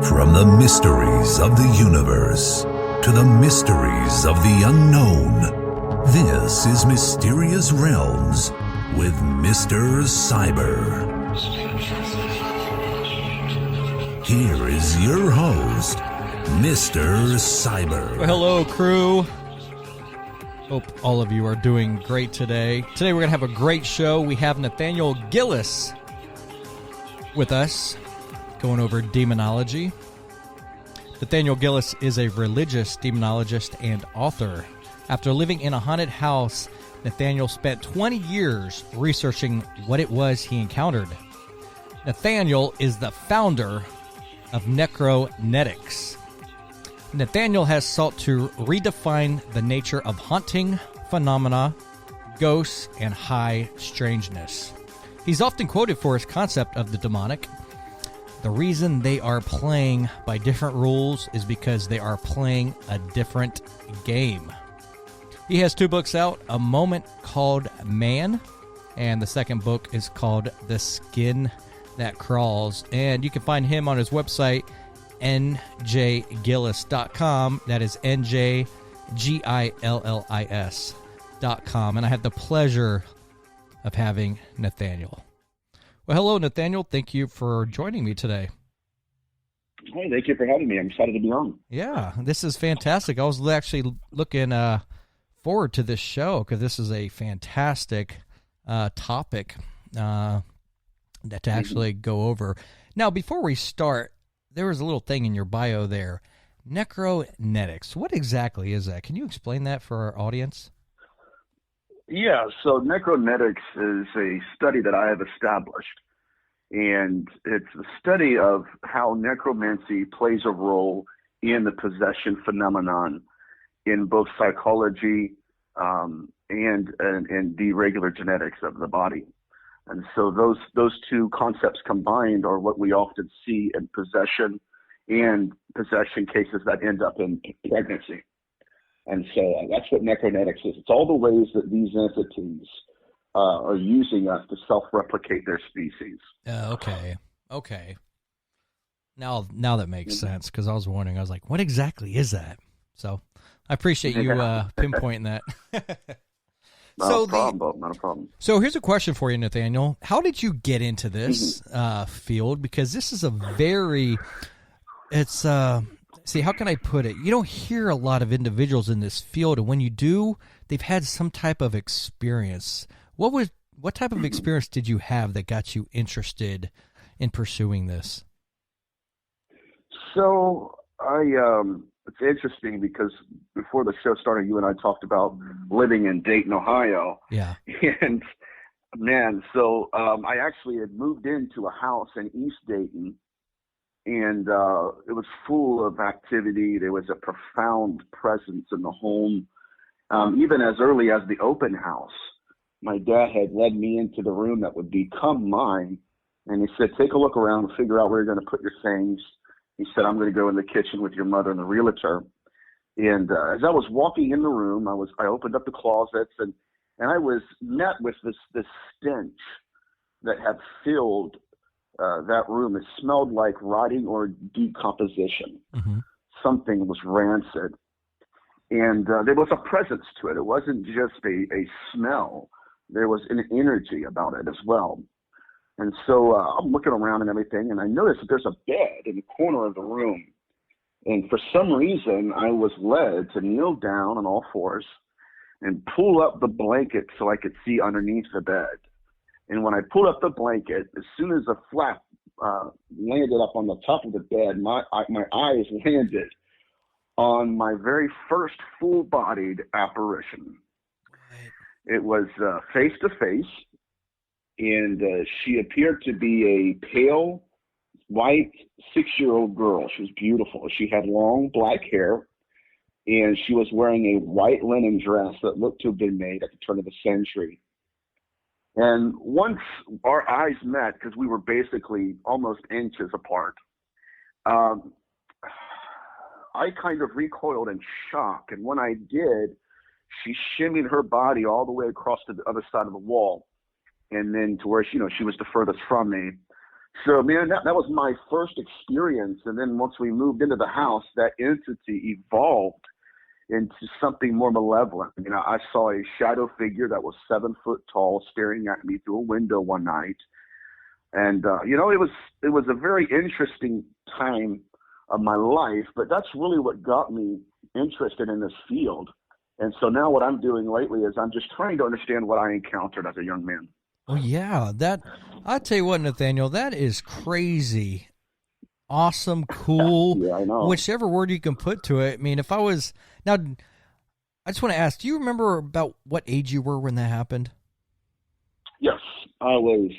From the mysteries of the universe to the mysteries of the unknown, this is Mysterious Realms with Mr. Cyber. Here is your host, Mr. Cyber. Well, hello, crew. Hope all of you are doing great today. Today we're going to have a great show. We have Nathaniel Gillis with us, going over demonology. Nathaniel Gillis is a religious demonologist and author. After living in a haunted house, Nathaniel spent 20 years researching what it was he encountered. Nathaniel is the founder of Necronetics. Nathaniel has sought to redefine the nature of haunting phenomena, ghosts, and high strangeness. He's often quoted for his concept of the demonic. The reason they are playing by different rules is because they are playing a different game. He has 2 books out, a moment called Man, and the second book is called The Skin That Crawls. And you can find him on his website, njgillis.com. That is njgillis.com. And I had the pleasure of having Nathaniel. Well, hello, Nathaniel. Thank you for joining me today. Hey, thank you for having me. I'm excited to be on. Yeah, this is fantastic. I was actually looking forward to this show because this is a fantastic topic to actually go over. Now, before we start, there was a little thing in your bio there, Necronetics. What exactly is that? Can you explain that for our audience? Yeah, so Necronetics is a study that I have established, and it's a study of how necromancy plays a role in the possession phenomenon in both psychology and the regular genetics of the body. And so those two concepts combined are what we often see in possession and possession cases that end up in pregnancy. And so that's what Necronetics is. It's all the ways that these entities are using us to self-replicate their species. Okay. Now that makes sense, because I was wondering, I was like, what exactly is that? So I appreciate you pinpointing that. Not a problem. So here's a question for you, Nathaniel. How did you get into this field? Because this is a very, how can I put it? You don't hear a lot of individuals in this field, and when you do, they've had some type of experience. What type of experience did you have that got you interested in pursuing this? So it's interesting because before the show started, you and I talked about living in Dayton, Ohio. Yeah. And man, so I actually had moved into a house in East Dayton, and it was full of activity. There was a profound presence in the home. Even as early as the open house, my dad had led me into the room that would become mine, and he said, take a look around and figure out where you're going to put your things. He said, I'm going to go in the kitchen with your mother and the realtor. And as I was walking in the room, I opened up the closets, and I was met with this stench that had filled that room. It smelled like rotting or decomposition. Mm-hmm. Something was rancid. And there was a presence to it. It wasn't just a smell. There was an energy about it as well. And so I'm looking around and everything, and I noticed that there's a bed in the corner of the room. And for some reason, I was led to kneel down on all fours and pull up the blanket so I could see underneath the bed. And when I pulled up the blanket, as soon as the flap landed up on the top of the bed, my eyes landed on my very first full-bodied apparition. It was face-to-face. And she appeared to be a pale, white, 6-year-old girl. She was beautiful. She had long black hair, and she was wearing a white linen dress that looked to have been made at the turn of the century. And once our eyes met, because we were basically almost inches apart, I kind of recoiled in shock. And when I did, she shimmied her body all the way across to the other side of the wall. And then to where she was the furthest from me. So, man, that was my first experience. And then once we moved into the house, that entity evolved into something more malevolent. You know, I saw a shadow figure that was 7 foot tall staring at me through a window one night. And, you know, it was a very interesting time of my life, but that's really what got me interested in this field. And so now what I'm doing lately is I'm just trying to understand what I encountered as a young man. Oh yeah, I'll tell you what, Nathaniel, that is crazy, awesome, cool. Yeah, I know. Whichever word you can put to it. I mean, if I was now, I just want to ask, do you remember about what age you were when that happened? Yes, I always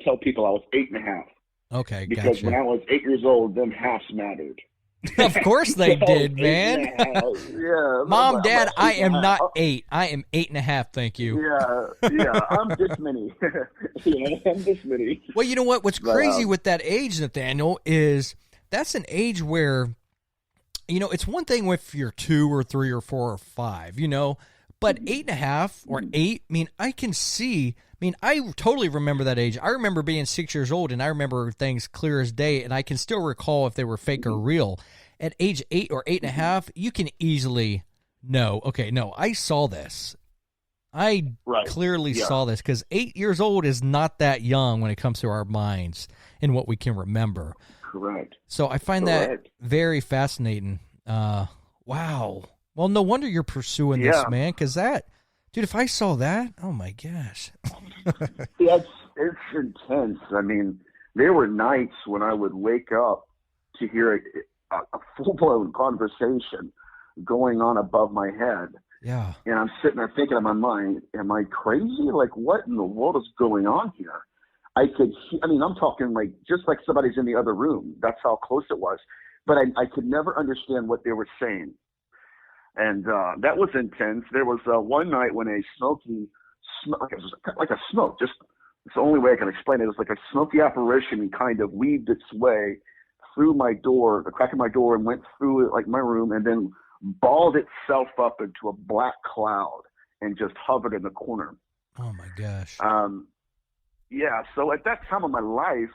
tell people I was 8.5. Okay, because gotcha. when I was 8 years old, them halves mattered. Of course they did, man. Yeah, Mom, I'm Dad, I am not Oh, 8. I am 8.5. Thank you. Yeah, I'm this many. I'm this many. Well, you know what? What's crazy with that age, Nathaniel, is that's an age where, you know, it's one thing if you're 2 or 3 or 4 or 5, you know, but 8.5 or 8. I mean, I can see. I mean, I totally remember that age. I remember being 6 years old, and I remember things clear as day, and I can still recall if they were fake or real. At age 8 or 8.5, you can easily know, okay, no, I saw this. I clearly saw this, because 8 years old is not that young when it comes to our minds and what we can remember. Correct. So I find that very fascinating. Wow. Well, no wonder you're pursuing this, man, because that... Dude, if I saw that, oh my gosh. It's intense. I mean, there were nights when I would wake up to hear a full-blown conversation going on above my head. Yeah. And I'm sitting there thinking in my mind, am I crazy? Like, what in the world is going on here? I mean, I'm talking like just like somebody's in the other room. That's how close it was. But I could never understand what they were saying. And that was intense. There was one night when a smoky, like a smoke, just it's the only way I can explain it. It was like a smoky apparition kind of weaved its way through my door, the crack of my door, and went through like my room, and then balled itself up into a black cloud and just hovered in the corner. Oh my gosh. Yeah. So at that time of my life,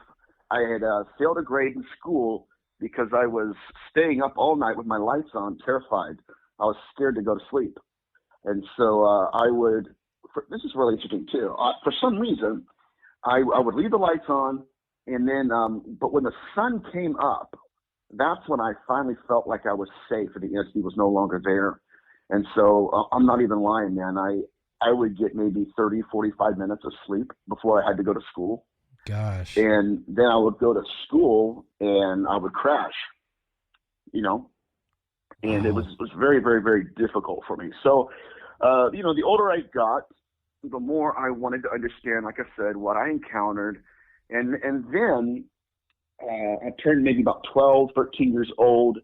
I had failed a grade in school because I was staying up all night with my lights on, terrified. I was scared to go to sleep. And so this is really interesting too. For some reason, I would leave the lights on, and then, but when the sun came up, that's when I finally felt like I was safe and the entity was no longer there. And so I'm not even lying, man. I would get maybe 30, 45 minutes of sleep before I had to go to school. Gosh. And then I would go to school and I would crash, you know. And it was very, very, very difficult for me. So, you know, the older I got, the more I wanted to understand, like I said, what I encountered. And then I turned maybe about 12, 13 years old,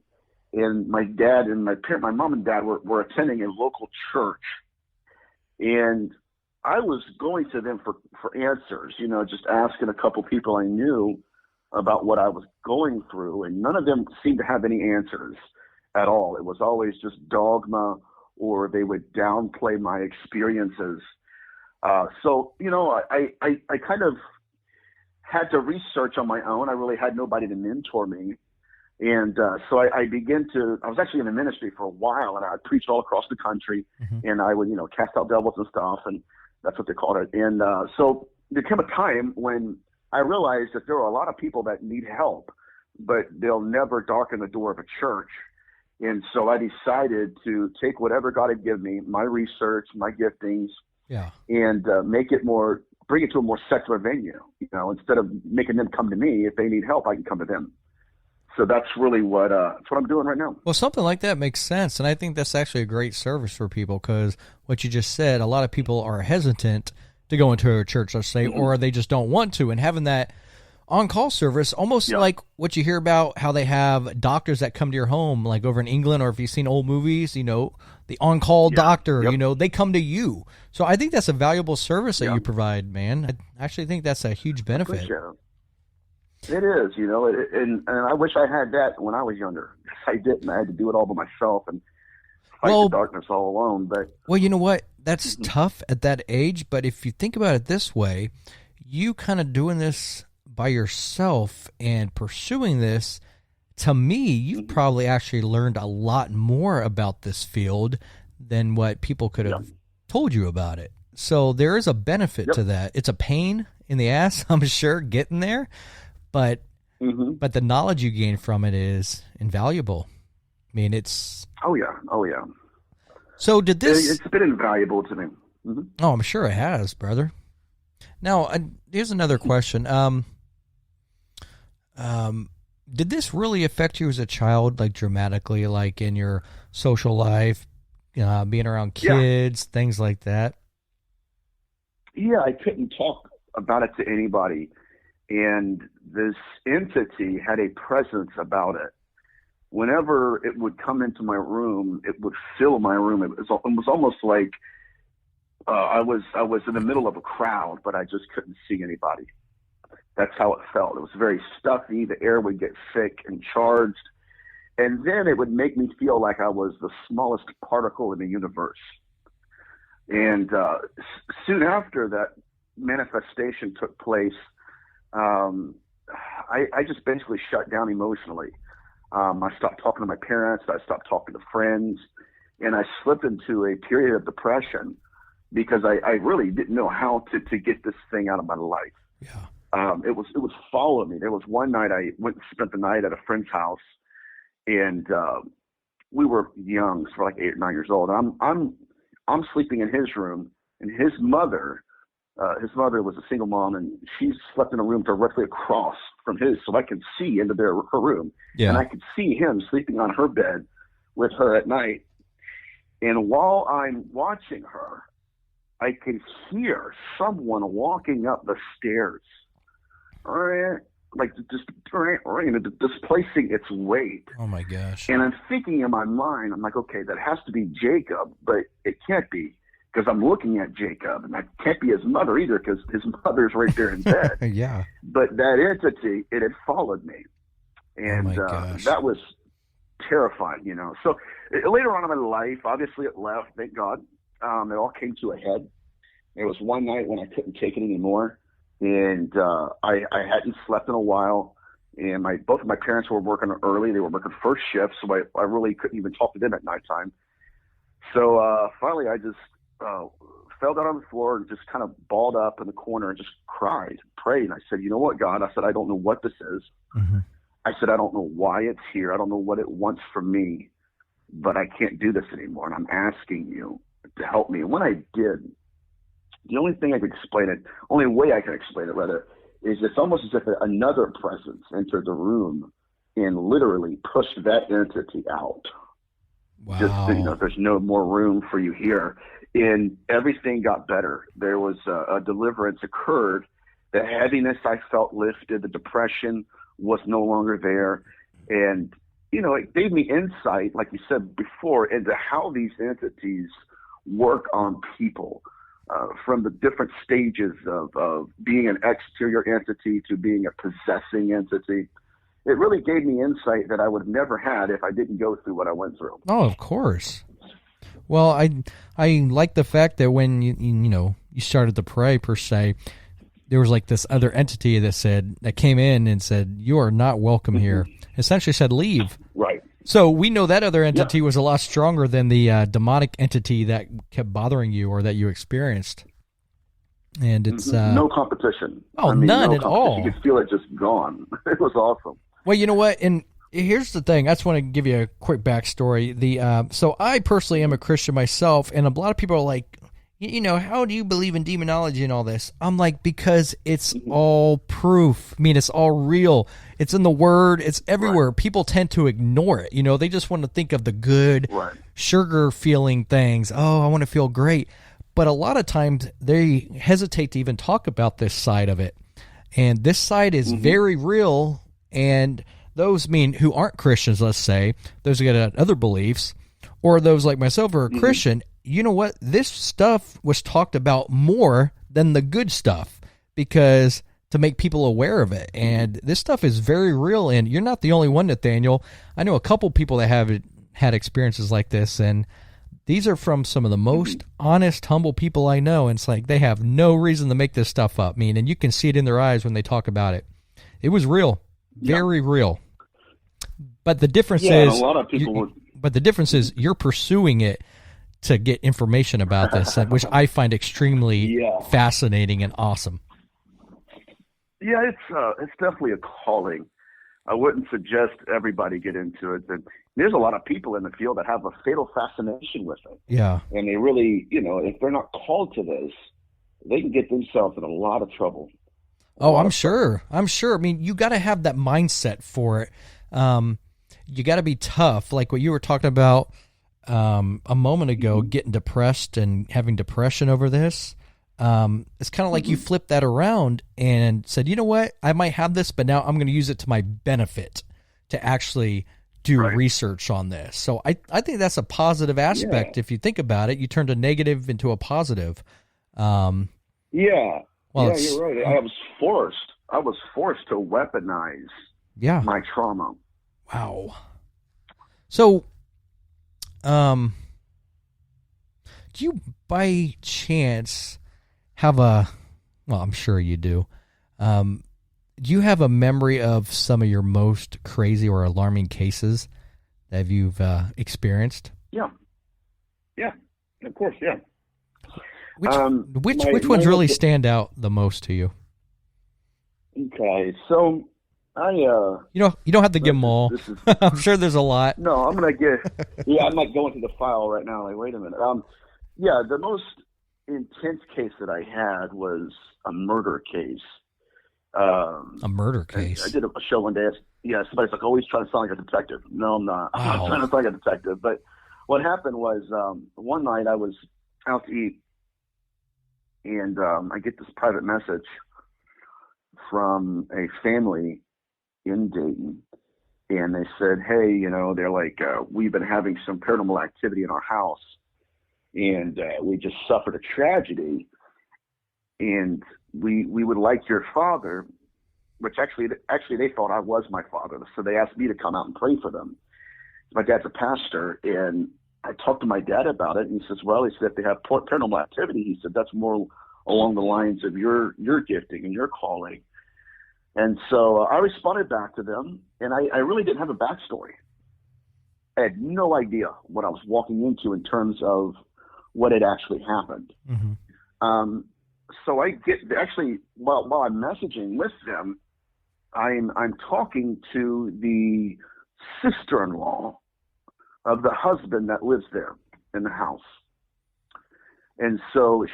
and my dad and my mom and dad were attending a local church. And I was going to them for answers, you know, just asking a couple people I knew about what I was going through. And none of them seemed to have any answers at all. It was always just dogma, or they would downplay my experiences. So, you know, I kind of had to research on my own. I really had nobody to mentor me. And so I was actually in the ministry for a while, and I preached all across the country, and I would, you know, cast out devils and stuff, and that's what they called it. And so there came a time when I realized that there are a lot of people that need help, but they'll never darken the door of a church. And so I decided to take whatever God had given me, my research, my giftings, and bring it to a more secular venue. You know, instead of making them come to me, if they need help, I can come to them. So that's really what I'm doing right now. Well, something like that makes sense, and I think that's actually a great service for people, because what you just said, a lot of people are hesitant to go into a church, let's say, or they just don't want to, and having that on-call service, almost like what you hear about how they have doctors that come to your home, like over in England, or if you've seen old movies, you know, the on-call doctor, you know, they come to you. So I think that's a valuable service that you provide, man. I actually think that's a huge benefit. It is, you know, and I wish I had that when I was younger. I didn't. I had to do it all by myself and fight the darkness all alone. But well, you know what? That's tough at that age. But if you think about it this way, you kind of doing this by yourself and pursuing this, to me, you've probably actually learned a lot more about this field than what people could have told you about it. So there is a benefit to that. It's a pain in the ass, I'm sure, getting there, but the knowledge you gain from it is invaluable. I mean, it's... Oh, yeah. So did this... It's been invaluable to me. Oh, I'm sure it has, brother. Now, here's another question. Did this really affect you as a child, like dramatically, like in your social life, being around kids, things like that? Yeah, I couldn't talk about it to anybody. And this entity had a presence about it. Whenever it would come into my room, it would fill my room. It was almost like I was in the middle of a crowd, but I just couldn't see anybody. That's how it felt. It was very stuffy. The air would get thick and charged. And then it would make me feel like I was the smallest particle in the universe. And soon after that manifestation took place, I just basically shut down emotionally. I stopped talking to my parents. I stopped talking to friends. And I slipped into a period of depression because I really didn't know how to get this thing out of my life. Yeah. It was following me. There was one night I went and spent the night at a friend's house, and we were young, so we're like 8 or 9 years old. I'm sleeping in his room, and his mother was a single mom, and she slept in a room directly across from his, so I could see into her room, and I could see him sleeping on her bed with her at night. And while I'm watching her, I can hear someone walking up the stairs, like just displacing its weight. Oh my gosh. And I'm thinking in my mind, I'm like, okay, that has to be Jacob, but it can't be because I'm looking at Jacob, and that can't be his mother either because his mother's right there in bed. Yeah. But that entity, it had followed me. And that was terrifying, So later on in my life, obviously it left, thank God. It all came to a head. There was one night when I couldn't take it anymore, and I hadn't slept in a while, and both of my parents were working early. They were working first shift, so I really couldn't even talk to them at nighttime. So finally I just fell down on the floor and just kind of balled up in the corner and just cried, prayed. And I said, you know what, God? I said, I don't know what this is. I said, I don't know why it's here. I don't know what it wants from me, but I can't do this anymore, and I'm asking you to help me. And when I did, the only way I can explain it rather, is it's almost as if another presence entered the room and literally pushed that entity out. Wow. Just, there's no more room for you here. And everything got better. There was a deliverance occurred. The heaviness I felt lifted. The depression was no longer there. And, it gave me insight, like you said before, into how these entities work on people. From the different stages of being an exterior entity to being a possessing entity. It really gave me insight that I would have never had if I didn't go through what I went through. Oh, of course. Well, I like the fact that when you started to pray, per se, there was like this other entity that came in and said, you are not welcome here. Essentially said, leave. Right. So we know that other entity was a lot stronger than the demonic entity that kept bothering you or that you experienced. And it's no competition. None at all. You could feel it just gone. It was awesome. Well, you know what? And here's the thing. I just want to give you a quick backstory. So I personally am a Christian myself, and a lot of people are like, how do you believe in demonology and all this? I'm like, because it's all proof. I mean, it's all real. It's in the Word. It's everywhere. Right. People tend to ignore it. They just want to think of the good, sugar-feeling things. Oh, I want to feel great. But a lot of times they hesitate to even talk about this side of it. And this side is very real. And those who aren't Christians, let's say, those who got other beliefs, or those like myself who are Christian, you know what? This stuff was talked about more than the good stuff because to make people aware of it. And this stuff is very real, and you're not the only one, Nathaniel. I know a couple people that have had experiences like this, and these are from some of the most honest, humble people I know, and it's like they have no reason to make this stuff up. And you can see it in their eyes when they talk about it. It was real, very real. But the difference a is, lot of people but the difference is you're pursuing it to get information about this, which I find extremely fascinating and awesome. Yeah, it's definitely a calling. I wouldn't suggest everybody get into it. And there's a lot of people in the field that have a fatal fascination with it. Yeah. And they really, if they're not called to this, they can get themselves in a lot of trouble. I'm sure. I mean, you got to have that mindset for it. You got to be tough. Like what you were talking about a moment ago, getting depressed and having depression over this. It's kind of like you flipped that around and said, you know what, I might have this, but now I'm going to use it to my benefit to actually do research on this. So I think that's a positive aspect. If you think about it, you turned a negative into a positive. Well, you're right. I was forced to weaponize my trauma. Wow. So, do you by chance have I'm sure you do. Do you have a memory of some of your most crazy or alarming cases that you've experienced? Yeah, of course, yeah. Which ones really stand out the most to you? Okay, so you don't have to give them all. I'm sure there's a lot. No, I'm gonna get. I might go into the file right now. Like, wait a minute. The most intense case that I had was a murder case. A murder case. I did a show one day. Somebody's like, always trying to sound like a detective. No, I'm not. I'm not trying to sound like a detective. But what happened was one night I was out to eat, and I get this private message from a family in Dayton, and they said, hey, they're like, we've been having some paranormal activity in our house, and we just suffered a tragedy, and we would like your father, which actually they thought I was my father, so they asked me to come out and pray for them. My dad's a pastor, and I talked to my dad about it, and he says, well, if they have paranormal activity, he said, that's more along the lines of your gifting and your calling. And so I responded back to them, and I really didn't have a backstory. I had no idea what I was walking into in terms of what had actually happened. Mm-hmm. So I get while I'm messaging with them, I'm talking to the sister-in-law of the husband that lives there in the house. And so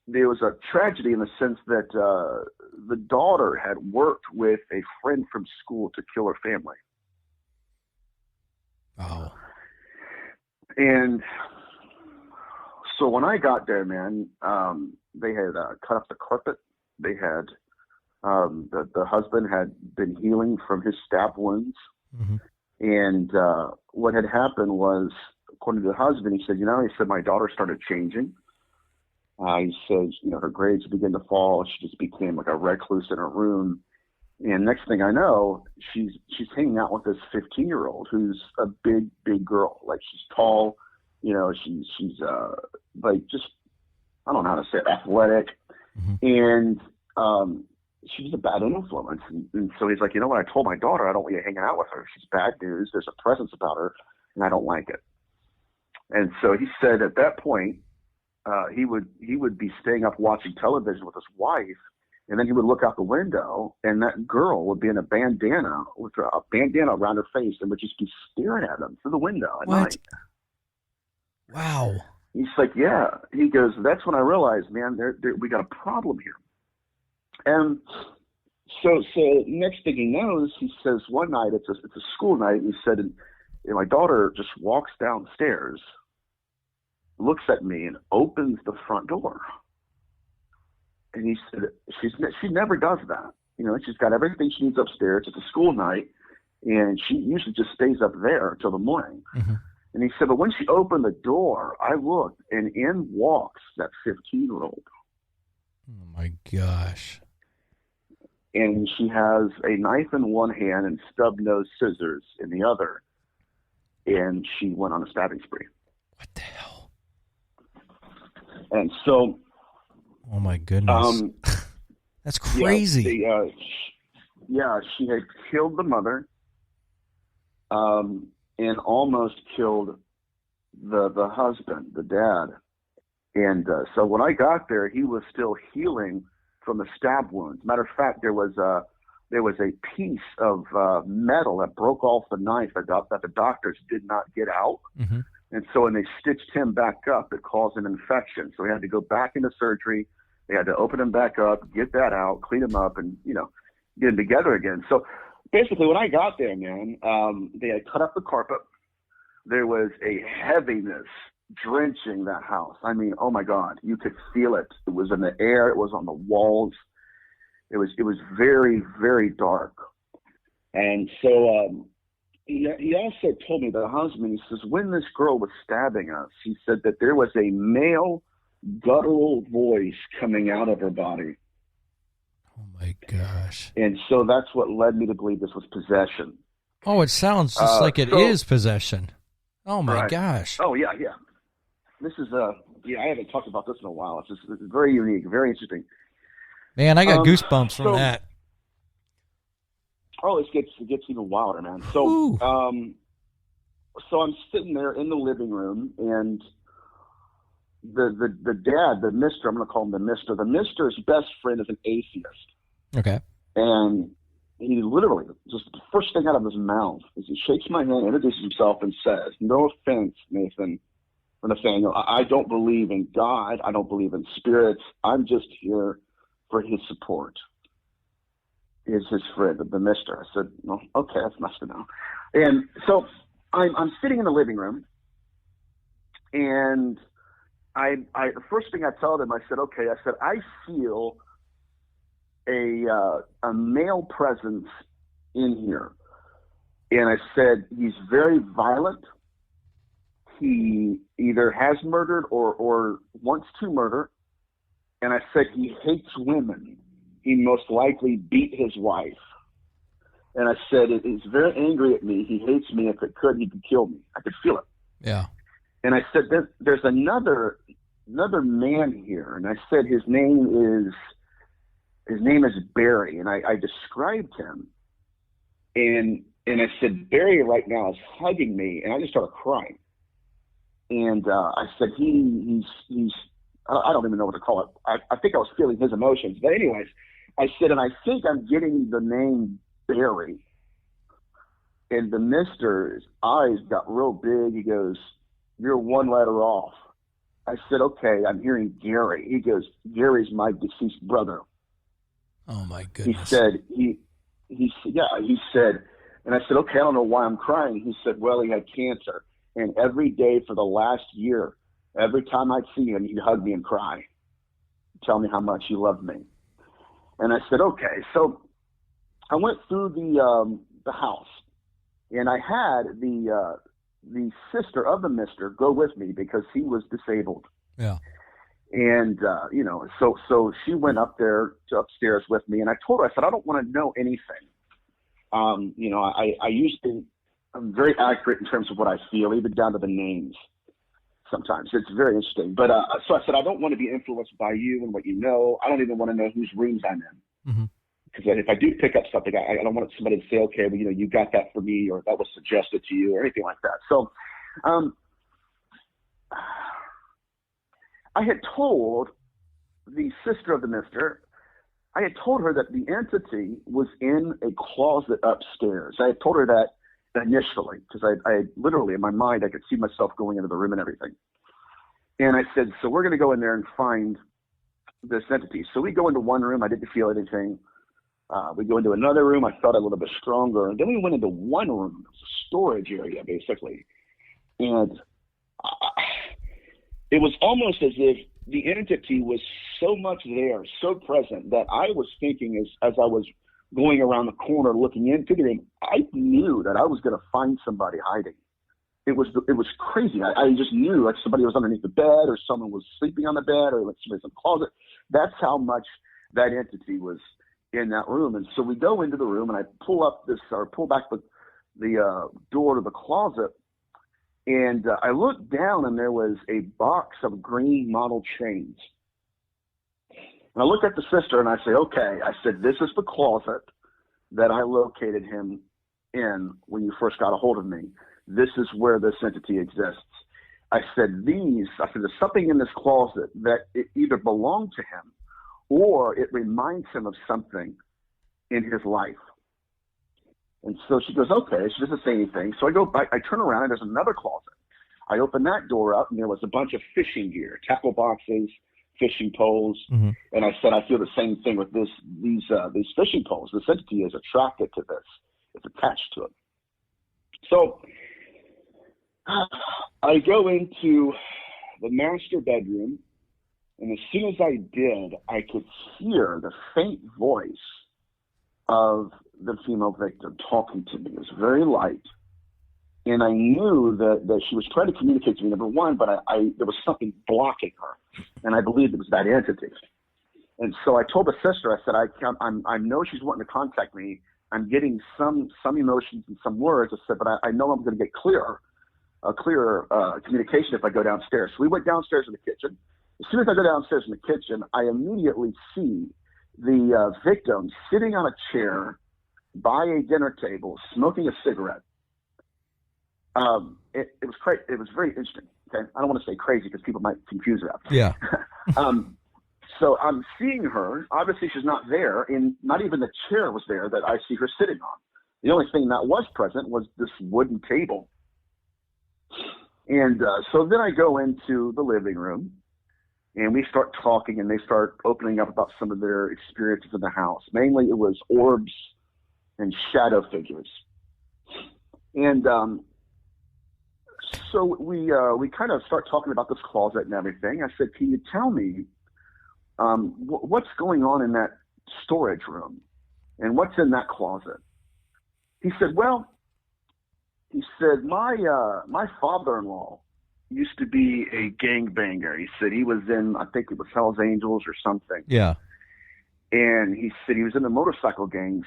there was a tragedy in the sense that the daughter had worked with a friend from school to kill her family. Oh. And so when I got there, man, they had cut up the carpet. They had the husband had been healing from his stab wounds. Mm-hmm. And what had happened was, according to the husband, he said, my daughter started changing. He says, her grades began to fall. She just became like a recluse in her room. And next thing I know, she's hanging out with this 15-year-old who's a big, big girl. Like, she's tall, she's like, just, I don't know how to say it, athletic. Mm-hmm. And she's a bad influence. And so he's like, what? I told my daughter I don't want you hanging out with her. She's bad news. There's a presence about her, and I don't like it. And so he said at that point, he would be staying up watching television with his wife, and then he would look out the window, and that girl would be in a bandana with a bandana around her face, and would just be staring at him through the window at night. Wow. He's like, yeah. He goes, that's when I realized, man, we got a problem here. And so next thing he knows, he says one night, it's a school night, and he said, and my daughter just walks downstairs, looks at me, and opens the front door. And he said, she never does that. She's got everything she needs upstairs. It's a school night, and she usually just stays up there until the morning. Mm-hmm. And he said, but when she opened the door, I looked, and in walks that 15-year-old. Oh, my gosh. And she has a knife in one hand and stub-nosed scissors in the other. And she went on a stabbing spree. What the hell? And so... Oh, my goodness. That's crazy. yeah, she had killed the mother, and almost killed the husband, the dad. And so when I got there, he was still healing from the stab wounds. Matter of fact, there was a piece of metal that broke off the knife that the doctors did not get out. Mm-hmm. And so when they stitched him back up, it caused an infection. So he had to go back into surgery. They had to open him back up, get that out, clean him up, and, get him together again. So basically when I got there, man, they had cut up the carpet. There was a heaviness drenching that house. I mean, oh my God, you could feel it. It was in the air. It was on the walls. It was very, very dark. And so he also told me, the husband, he says, when this girl was stabbing us, he said that there was a male guttural voice coming out of her body. Oh my gosh. And so that's what led me to believe this was possession. Oh, it sounds just like it is possession. Oh my right. gosh. Oh yeah. This is I haven't talked about this in a while. It's very unique, very interesting. Man, I got goosebumps from that. Oh, it gets even wilder, man. So so I'm sitting there in the living room, and the dad, the mister, I'm going to call him the mister. The mister's best friend is an atheist. Okay. And he literally, just the first thing out of his mouth is he shakes my hand, introduces himself, and says, "No offense, Nathan or Nathaniel, I don't believe in God. I don't believe in spirits. I'm just here for his support." Is his friend, the mister. I said, "Well, okay, that's nice to know." And so I'm sitting in the living room, and I the first thing I told him, I said, "Okay," I said, "I feel a male presence in here." And I said, "He's very violent. He either has murdered or wants to murder." And I said, "He hates women. He most likely beat his wife." And I said, "He's very angry at me. He hates me. If it could, he could kill me. I could feel it." Yeah. And I said, there's another man here. And I said, his name is Barry. And I described him. And I said, "Barry right now is hugging me." And I just started crying. And I said, he's I don't even know what to call it. I think I was feeling his emotions. But anyways, I said, "And I think I'm getting the name Barry." And the mister's eyes got real big. He goes, "You're one letter off." I said, "Okay, I'm hearing Gary." He goes, "Gary's my deceased brother." Oh my goodness. He said, he said, and I said, "Okay, I don't know why I'm crying." He said, "Well, he had cancer. And every day for the last year, every time I'd see him, he'd hug me and cry, tell me how much he loved me." And I said, "Okay." So I went through the house, and I had the sister of the mister go with me because he was disabled. Yeah. And so she went upstairs with me, and I told her, I said, "I don't want to know anything. I usually I'm very accurate in terms of what I feel, even down to the names. Sometimes it's very interesting. But so I said, I don't want to be influenced by you and what you know. I don't even want to know whose rooms I'm in. Mm-hmm. Because if I do pick up something, I don't want somebody to say, "Okay, well, you got that for me," or "That was suggested to you," or anything like that. So I had told the sister of the mister, I had told her that the entity was in a closet upstairs. I had told her that initially, because I literally, in my mind, I could see myself going into the room and everything. And I said, "So we're going to go in there and find this entity." So we go into one room. I didn't feel anything. We go into another room. I felt a little bit stronger. And then we went into one room. It was a storage area, basically. And it was almost as if the entity was so much there, so present, that I was thinking as I was going around the corner looking into the room, I knew that I was going to find somebody hiding. It was crazy. I just knew, like, somebody was underneath the bed, or someone was sleeping on the bed, or like somebody's in the closet. That's how much that entity was in that room. And so we go into the room, and I pull back the door to the closet, and I looked down, and there was a box of green model chains. And I looked at the sister, and I say, "Okay," I said, "this is the closet. that I located him in when you first got a hold of me. This is where this entity exists. I said, there's something in this closet that it either belonged to him or it reminds him of something in his life. And so she goes, okay. She doesn't say anything. So I go back, I turn around, and there's another closet. I open that door up, and there was a bunch of fishing gear, tackle boxes, fishing poles. Mm-hmm. And I said, I feel the same thing with these fishing poles. This entity is attracted to this. It's attached to it. So I go into the master bedroom, and as soon as I did, I could hear the faint voice of the female victim talking to me. It was very light. And I knew that she was trying to communicate to me, number one, but there was something blocking her. And I believed it was that entity. And so I told the sister, I said, I know she's wanting to contact me. I'm getting some emotions and some words. I said, but I know I'm going to get clearer communication if I go downstairs. So we went downstairs in the kitchen. As soon as I go downstairs in the kitchen, I immediately see the victim sitting on a chair by a dinner table, smoking a cigarette. It was crazy. It was very interesting. Okay, I don't want to say crazy because people might confuse that. Yeah. So I'm seeing her. Obviously, she's not there, and not even the chair was there that I see her sitting on. The only thing that was present was this wooden table. And so then I go into the living room, and we start talking, and they start opening up about some of their experiences in the house. Mainly, it was orbs and shadow figures. And so we kind of start talking about this closet and everything. I said, can you tell me what's going on in that storage room and what's in that closet? He said, well, my father-in-law used to be a gangbanger. He said he was in, I think it was Hell's Angels or something. Yeah. And he said he was in the motorcycle gangs.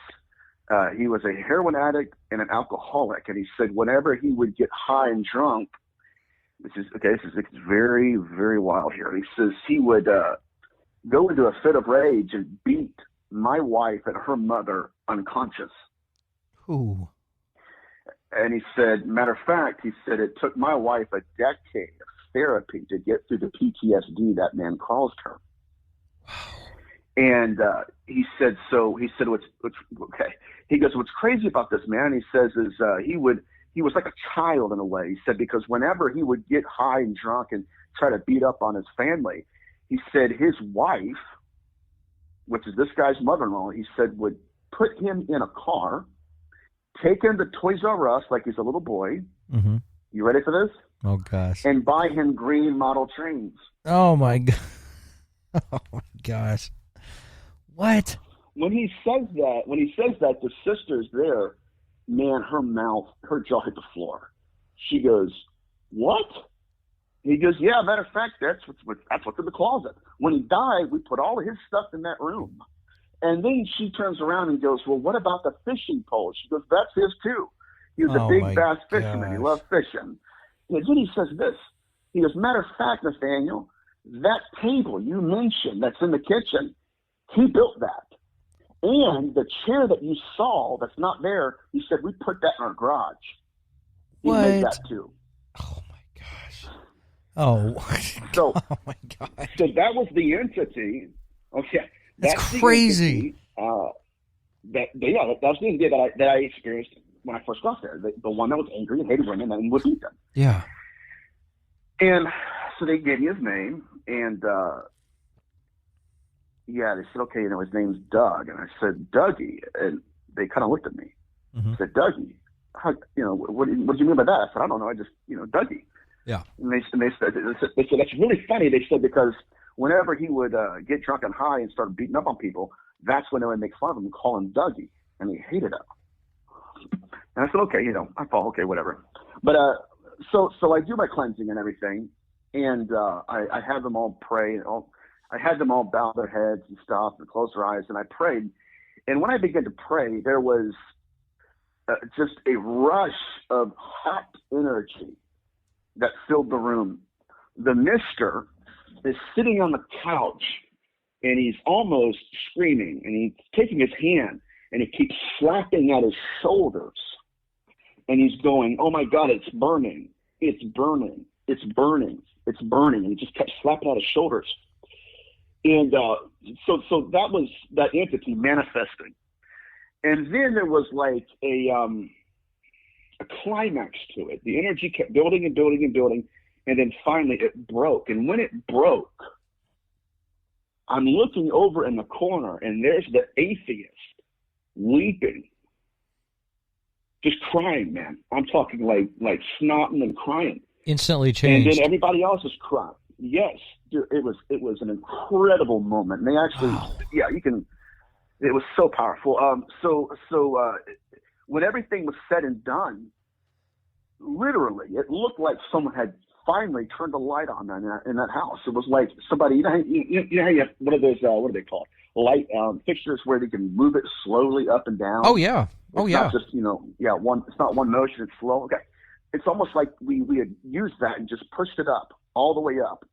He was a heroin addict and an alcoholic. And he said whenever he would get high and drunk, it's very, very wild here. He says he would go into a fit of rage and beat my wife and her mother unconscious. Ooh. And he said, matter of fact, he said it took my wife a decade of therapy to get through the PTSD that man caused her. Wow. And he said, what's okay. He goes, what's crazy about this man, he says, is he was like a child in a way. He said, because whenever he would get high and drunk and try to beat up on his family, he said his wife, which is this guy's mother-in-law, he said would put him in a car, take him to Toys R Us like he's a little boy. Mm-hmm. You ready for this? Oh, gosh. And buy him green model trains. Oh, my God. Oh, my gosh. What? When he says that, the sister's there, man, her jaw hit the floor. She goes, what? He goes, yeah, matter of fact, that's what's in the closet. When he died, we put all of his stuff in that room. And then she turns around and goes, well, what about the fishing pole? She goes, that's his too. He was a big bass fisherman. He loved fishing. And then he says this. He goes, matter of fact, Nathaniel, that table you mentioned that's in the kitchen, he built that. And the chair that you saw that's not there, he said, we put that in our garage. He made that too. Oh, my gosh. Oh, so, oh my God. So that was the entity. Okay. That's crazy. That was the entity that I experienced when I first got there. The one that was angry and hated women and would beat them. Yeah. And so they gave me his name, and they said, okay, his name's Doug. And I said, Dougie. And they kind of looked at me. Mm-hmm. I said, Dougie. How, what did you mean by that? I said, I don't know. I just, Dougie. Yeah. And they said, that's really funny. They said, because whenever he would get drunk and high and start beating up on people, that's when they would make fun of him and call him Dougie. And they hated him. And I said, okay, I thought, okay, whatever. But so I do my cleansing and everything. And I had them all pray. I had them all bow their heads and stuff and close their eyes. And I prayed. And when I began to pray, there was just a rush of hot energy that filled the room. The mister is sitting on the couch, and he's almost screaming, and he's taking his hand, and it keeps slapping at his shoulders. And he's going, oh my God, it's burning. It's burning. It's burning. It's burning. And he just kept slapping at his shoulders. And so that was that entity manifesting. And then there was like a climax to it. The energy kept building and building and building. And then finally it broke. And when it broke, I'm looking over in the corner, and there's the atheist weeping, just crying, man. I'm talking like snotting and crying. Instantly changed. And then everybody else is crying. Yes, it was an incredible moment. And they actually, yeah, you can. It was so powerful. So when everything was said and done, literally, it looked like someone had finally turned the light on in that house. It was like somebody, you know how you have one of those, what are they called? Light fixtures where they can move it slowly up and down. Oh yeah. It's not just, it's not one motion, it's slow. Okay. It's almost like we had used that and just pushed it up, all the way up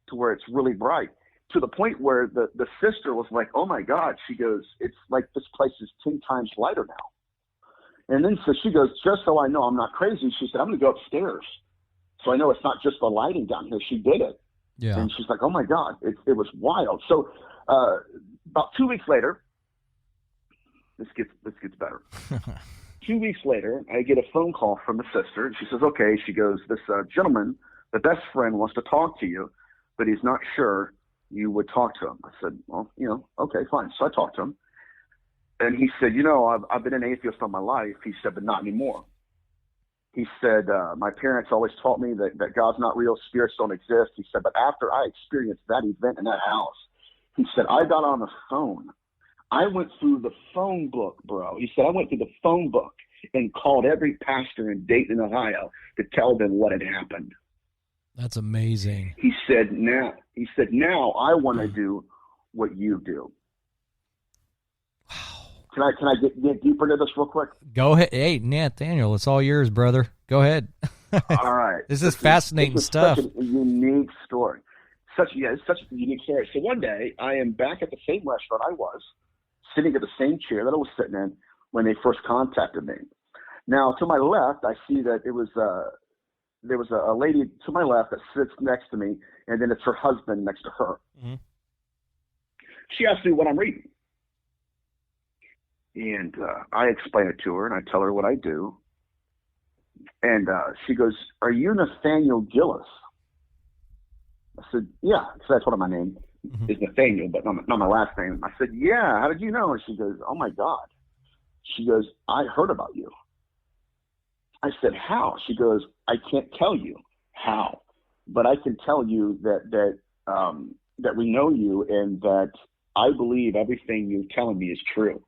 to where it's really bright, to the point where the sister was like, oh my God, she goes, it's like this place is 10 times lighter now. And then so she goes, just so I know I'm not crazy, she said, I'm going to go upstairs. So I know it's not just the lighting down here. She did it. Yeah. And she's like, oh my God, it was wild. So about 2 weeks later, this gets better. 2 weeks later, I get a phone call from the sister, and she says, okay, she goes, this gentleman, the best friend, wants to talk to you, but he's not sure you would talk to him. I said, well, okay, fine. So I talked to him, and he said, I've been an atheist all my life. He said, but not anymore. He said, my parents always taught me that God's not real, spirits don't exist. He said, but after I experienced that event in that house, he said, I got on the phone. I went through the phone book, bro. He said, I went through the phone book and called every pastor in Dayton, Ohio to tell them what had happened. That's amazing. He said, now I want to do what you do. Can I get deeper into this real quick? Go ahead. Hey, Nathaniel, it's all yours, brother. Go ahead. All right. This is fascinating stuff. Such a unique story. It's such a unique story. So one day, I am back at the same restaurant I was, sitting at the same chair that I was sitting in when they first contacted me. Now, to my left, I see that there was a lady to my left that sits next to me, and then it's her husband next to her. Mm-hmm. She asks me what I'm reading. And I explain it to her, and I tell her what I do. And she goes, are you Nathaniel Gillis? I said, yeah. So that's what my name is, Nathaniel, but not my last name. I said, yeah, how did you know? And she goes, oh, my God. She goes, I heard about you. I said, how? She goes, I can't tell you how, but I can tell you that we know you and that I believe everything you're telling me is true.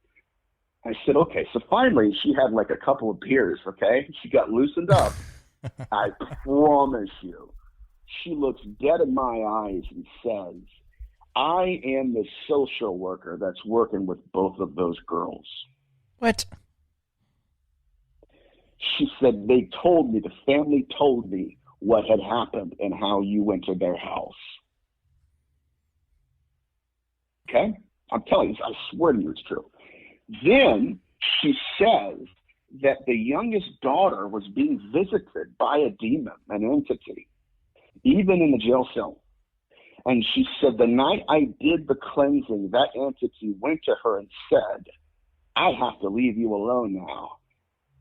I said, okay. So finally, she had like a couple of beers, okay? She got loosened up. I promise you. She looks dead in my eyes and says, I am the social worker that's working with both of those girls. What? She said, the family told me what had happened and how you went to their house. Okay? I'm telling you, I swear to you it's true. Then she says that the youngest daughter was being visited by a demon, an entity, even in the jail cell. And she said, the night I did the cleansing, that entity went to her and said, I have to leave you alone now.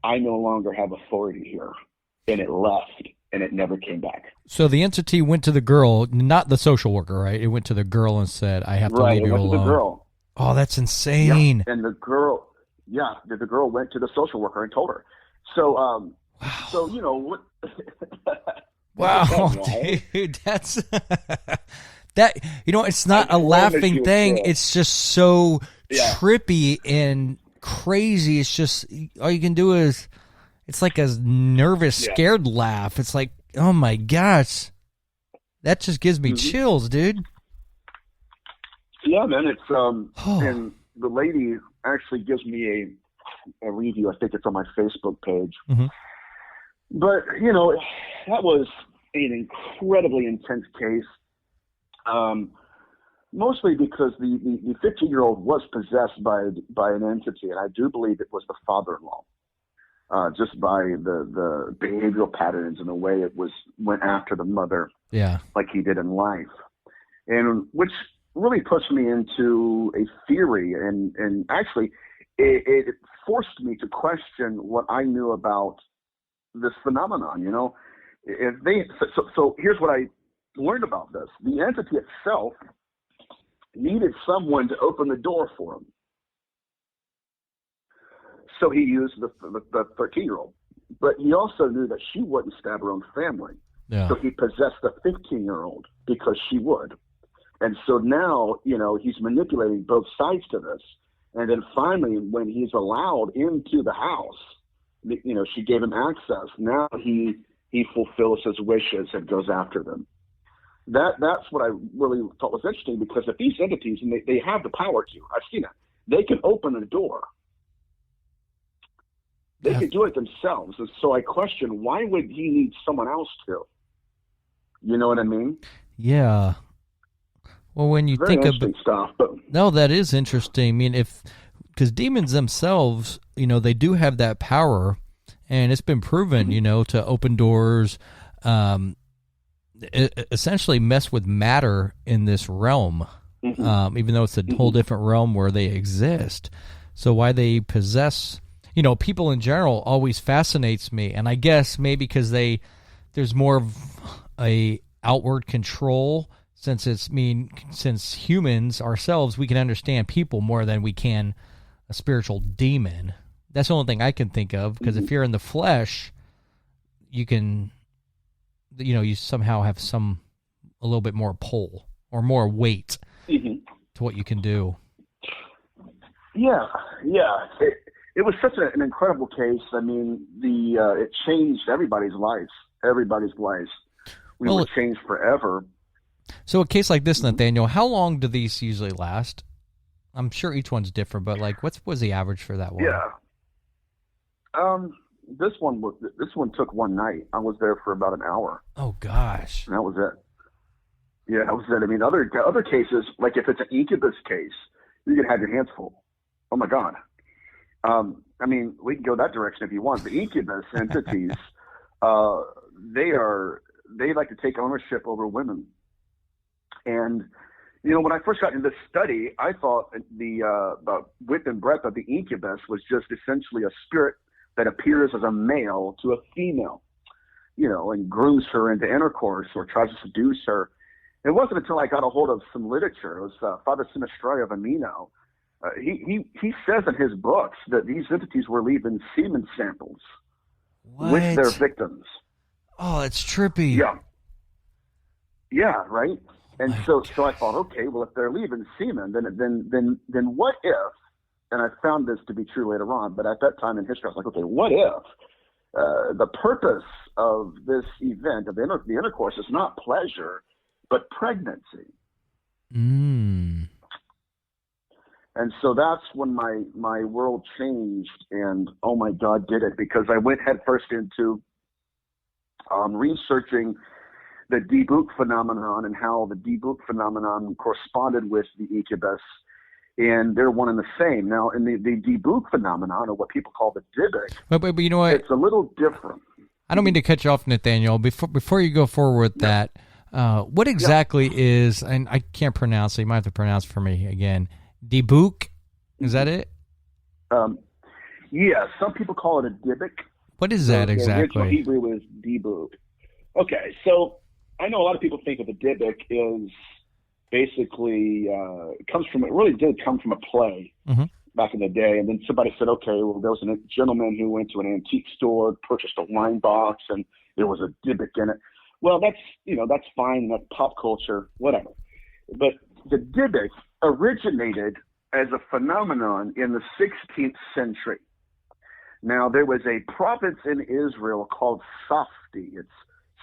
I no longer have authority here. And it left, and it never came back. So the entity went to the girl, not the social worker, right? It went to the girl and said, I have to leave you alone. Right, it went to the girl. Oh, that's insane. Yeah. And the girl went to the social worker and told her. So, wow. So, what? Wow, dude, that's that. It's not a laughing thing. It's just so trippy and crazy. It's just all you can do is, it's like a nervous, scared laugh. It's like, oh my gosh, that just gives me chills, dude. Yeah, man. It's and the lady actually gives me a review. I think it's on my Facebook page. Mm-hmm. But that was an incredibly intense case. Mostly because the 15-year-old was possessed by an entity, and I do believe it was the father-in-law, just by the behavioral patterns and the way it went after the mother, like he did in life, and which really pushed me into a theory, and actually it forced me to question what I knew about this phenomenon. You know, so here's what I learned about this: the entity itself needed someone to open the door for him. So he used the 13-year-old. But he also knew that she wouldn't stab her own family. Yeah. So he possessed the 15-year-old because she would. And so now, you know, he's manipulating both sides to this. And then finally, when he's allowed into the house, you know, she gave him access. Now he fulfills his wishes and goes after them. That's what I really thought was interesting, because if these entities, and they have the power to, I've seen it, they can open a door. They can do it themselves. And so I question, why would he need someone else to? You know what I mean? Yeah. Well, when you Very think interesting stuff, but no, that is interesting. I mean, because demons themselves, you know, they do have that power, and it's been proven, you know, to open doors, essentially mess with matter in this realm, even though it's a whole different realm where they exist. So why they possess, you know, people in general always fascinates me, and I guess maybe because there's more of a outward control, since humans ourselves, we can understand people more than we can a spiritual demon. That's the only thing I can think of, because if you're in the flesh, you can, you know, you somehow have a little bit more pull or more weight to what you can do. Yeah. It was such an incredible case. I mean, it changed everybody's lives. We were changed forever. So a case like this, Nathaniel, how long do these usually last? I'm sure each one's different, but like, what was the average for that one? Yeah. This one took one night. I was there for about an hour. Oh gosh. And that was it. Yeah, that was it. I mean, other cases, like if it's an incubus case, you can have your hands full. Oh my God. I mean, we can go that direction if you want. The incubus entities, they like to take ownership over women. And, you know, when I first got into this study, I thought the width and breadth of the incubus was just essentially a spirit that appears as a male to a female, you know, and grooms her into intercourse or tries to seduce her. It wasn't until I got a hold of some literature. It was Father Sinistrio of Amino. He says in his books that these entities were leaving semen samples with their victims. Oh, it's trippy. Yeah, right. And so I thought, okay, well, if they're leaving semen, then what if? And I found this to be true later on, but at that time in history, I was like, okay, what if the purpose of this event, of the intercourse, is not pleasure, but pregnancy? And so that's when my world changed, and oh my God, did it, because I went headfirst into researching the Dybbuk phenomenon and how the Dybbuk phenomenon corresponded with the incubus, and they're one and the same. Now, in the Dybbuk phenomenon, or what people call the Dybbuk, but you know what? It's a little different. I don't mean to cut you off, Nathaniel. Before you go forward with that, what exactly is, and I can't pronounce it, you might have to pronounce it for me again, Dybbuk? Is that it? Yeah, some people call it a Dybbuk. What is that exactly? The original Hebrew is Dybbuk. Okay, so I know a lot of people think of the Dybbuk is basically it really did come from a play back in the day, and then somebody said, okay, well, there was a gentleman who went to an antique store, purchased a wine box, and there was a Dybbuk in it. Well, that's fine, that's pop culture, whatever. But the Dybbuk originated as a phenomenon in the 16th century. Now, there was a province in Israel called Safdi. It's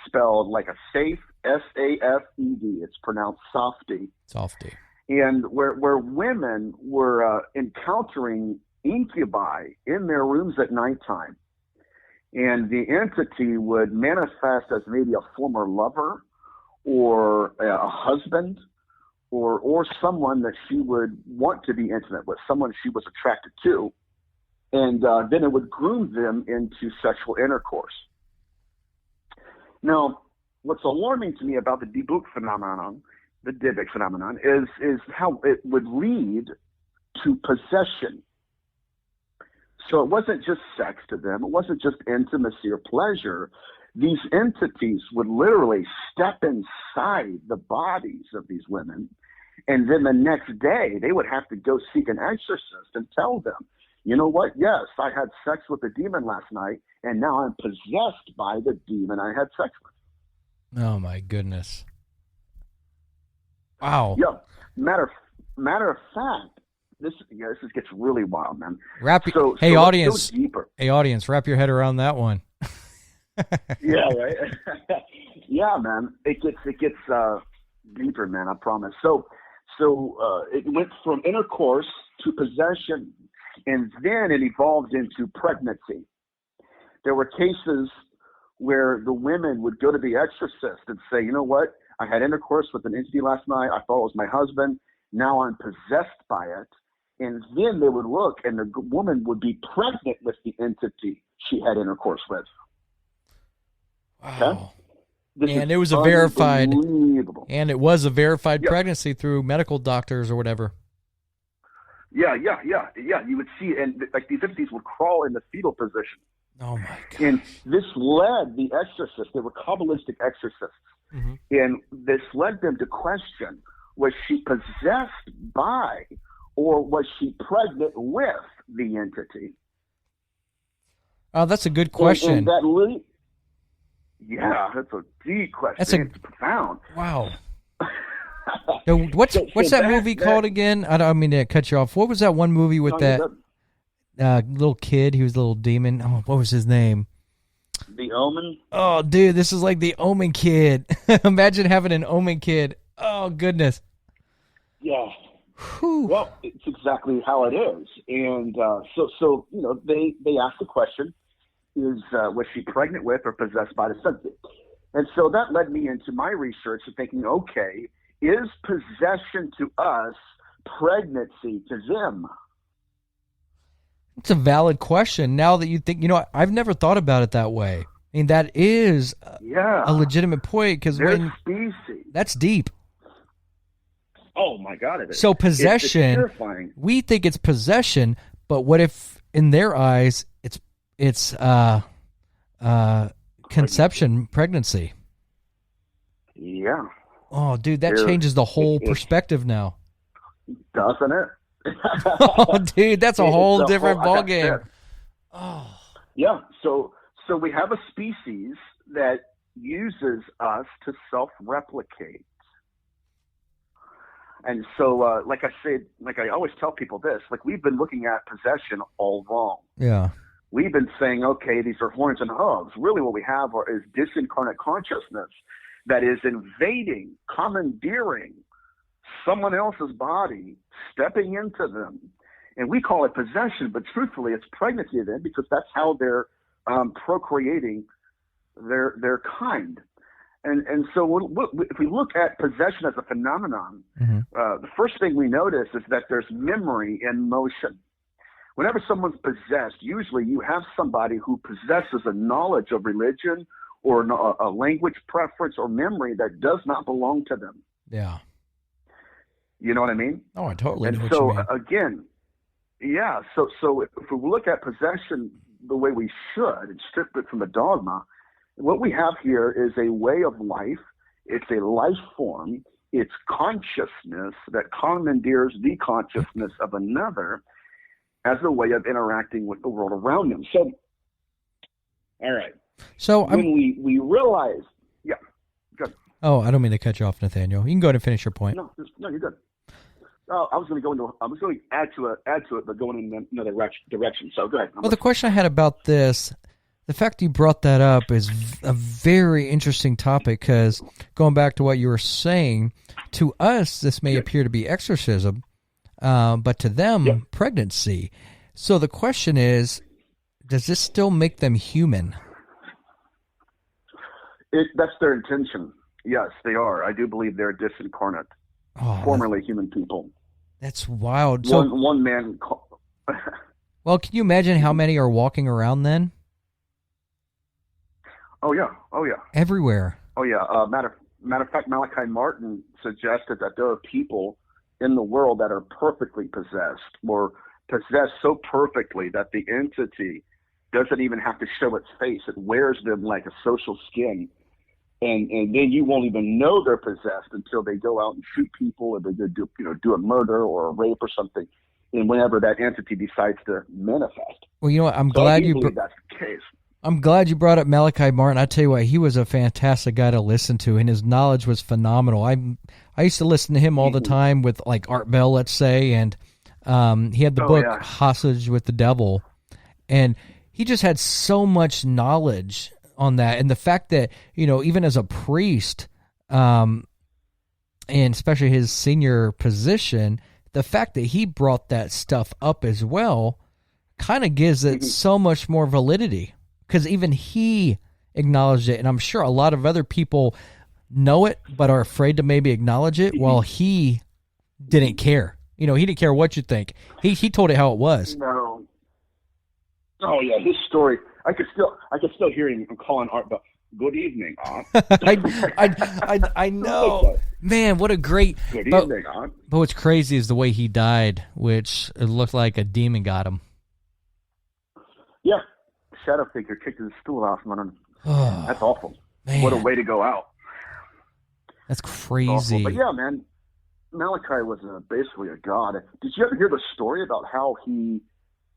spelled like a safe, S-A-F-E-D. It's pronounced Safdi. Safdi. And where women were encountering incubi in their rooms at nighttime. And the entity would manifest as maybe a former lover or a husband or someone that she would want to be intimate with, someone she was attracted to, and then it would groom them into sexual intercourse. Now, what's alarming to me about the Dybbuk phenomenon, the Dybbuk phenomenon, is how it would lead to possession. So it wasn't just sex to them. It wasn't just intimacy or pleasure. These entities would literally step inside the bodies of these women, and then the next day they would have to go seek an exorcist and tell them, you know what? Yes, I had sex with a demon last night, and now I'm possessed by the demon I had sex with. Oh my goodness! Wow. Yeah. Matter of fact, this gets really wild, man. Hey, audience. Hey, audience. Wrap your head around that one. Yeah, right. Yeah, man. It gets deeper, man. I promise. So it went from intercourse to possession, and then it evolved into pregnancy. There were cases where the women would go to the exorcist and say, you know what? I had intercourse with an entity last night. I thought it was my husband. Now I'm possessed by it. And then they would look, and the woman would be pregnant with the entity she had intercourse with. Wow. Okay? And it was a verified, pregnancy through medical doctors or whatever. Yeah. You would see, and like these entities would crawl in the fetal position. Oh my God. And this led the exorcists, they were Kabbalistic exorcists, and this led them to question, was she possessed by, or was she pregnant with the entity? Oh, that's a good question. And that's a deep question. It's profound. Wow. What's that movie called again? I don't mean to cut you off. What was that one movie with that little kid? He was a little demon. Oh, what was his name? The Omen? Oh, dude, this is like the Omen kid. Imagine having an Omen kid. Oh, goodness. Yeah. Whew. Well, it's exactly how it is. And so they asked the question, was she pregnant with or possessed by the entity? And so that led me into my research of thinking, okay, is possession to us pregnancy to them? It's a valid question. Now that you think, I've never thought about it that way. I mean, that is a legitimate point, because that's deep. Oh my God, it is. So possession, it's terrifying. We think it's possession, but what if in their eyes it's conception, pregnancy? Yeah. Oh, dude, that changes the whole perspective now. Doesn't it? Oh, dude, that's a whole different ballgame. Oh. Yeah, so we have a species that uses us to self-replicate. And so, like I always tell people this, like we've been looking at possession all wrong. Yeah. We've been saying, okay, these are horns and hooves. Really what we have is disincarnate consciousness that is invading, commandeering someone else's body, stepping into them. And we call it possession, but truthfully it's pregnancy then, because that's how they're procreating their kind. And so if we look at possession as a phenomenon, the first thing we notice is that there's memory in motion. Whenever someone's possessed, usually you have somebody who possesses a knowledge of religion or a language preference or memory that does not belong to them. Yeah. You know what I mean? Oh, I totally know and what so, you mean. Again, yeah, so if we look at possession the way we should and strip it from the dogma, what we have here is a way of life. It's a life form. It's consciousness that commandeers the consciousness of another as a way of interacting with the world around them. So, all right. So when we realize, yeah, good. Oh, I don't mean to cut you off, Nathaniel. You can go ahead and finish your point. No, you're good. I was going to add to it, but going in another direction. So go ahead. Well, the question I had about this, the fact you brought that up is a very interesting topic, because going back to what you were saying, to us, this may appear to be exorcism, but to them, pregnancy. So the question is, does this still make them human? That's their intention. Yes, they are. I do believe they're disincarnate. formerly human people. That's wild. So one man. Well, can you imagine how many are walking around then? Oh yeah. Everywhere. Oh yeah. Matter of fact, Malachi Martin suggested that there are people in the world that are perfectly possessed, or possessed so perfectly that the entity doesn't even have to show its face. It wears them like a social skin. And then you won't even know they're possessed until they go out and shoot people, or they do a murder or a rape or something. And whenever that entity decides to manifest. Well, you know what? I believe that's the case. I'm glad you brought up Malachi Martin. I tell you what, he was a fantastic guy to listen to, and his knowledge was phenomenal. I used to listen to him all the time with like Art Bell, let's say, and he had the book Hostage with the Devil, and he just had so much knowledge on that. And the fact that, even as a priest, and especially his senior position, the fact that he brought that stuff up as well kind of gives it so much more validity, because even he acknowledged it. And I'm sure a lot of other people know it but are afraid to maybe acknowledge it, while he didn't care. He didn't care what you think. He told it how it was. No. Oh yeah, his story. I could still hear him calling Art Bell. Good evening, Aunt. I know. Man, what a great... Good evening, Aunt. But what's crazy is the way he died, which it looked like a demon got him. Yeah. Shadow figure kicked his stool off him. That's awful. Man. What a way to go out. That's crazy. But yeah, man, Malachi was basically a god. Did you ever hear the story about how he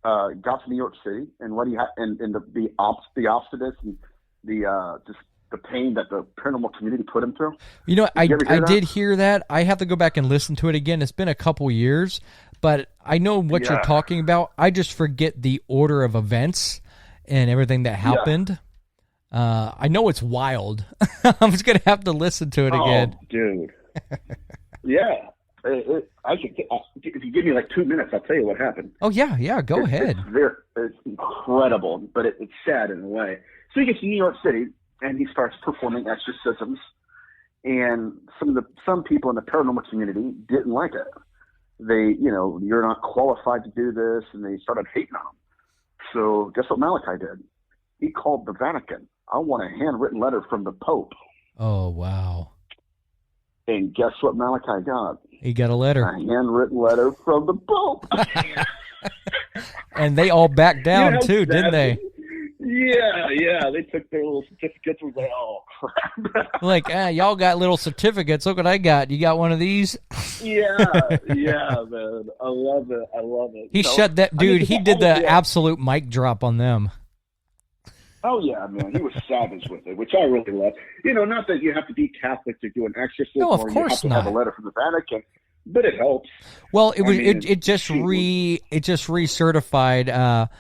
got to New York City and what he had, and the obstinacy and just the pain that the paranormal community put him through? I did hear that. I have to go back and listen to it again. It's been a couple years, but I know what you're talking about. I just forget the order of events and everything that happened. I know it's wild. I'm just gonna have to listen to it again. Oh, dude. Yeah. If you give me like 2 minutes, I'll tell you what happened. Oh yeah, go ahead. It's incredible, but it's sad in a way. So he gets to New York City and he starts performing exorcisms, and some people in the paranormal community didn't like it. They, you're not qualified to do this, and they started hating on him. So guess what Malachi did? He called the Vatican. I want a handwritten letter from the Pope. Oh wow! And guess what Malachi got? He got a letter. A handwritten letter from the Pope. And they all backed down too, didn't they? Yeah. They took their little certificates and was like, oh, crap. Like, y'all got little certificates. Look what I got. You got one of these? Yeah, man. I love it. He shut that, dude. He did the absolute mic drop on them. Oh, yeah, man. He was savage with it, which I really love. Not that you have to be Catholic to do an exorcism, no, of or course you have to have a letter from the Vatican, but it helps. Well, it just recertified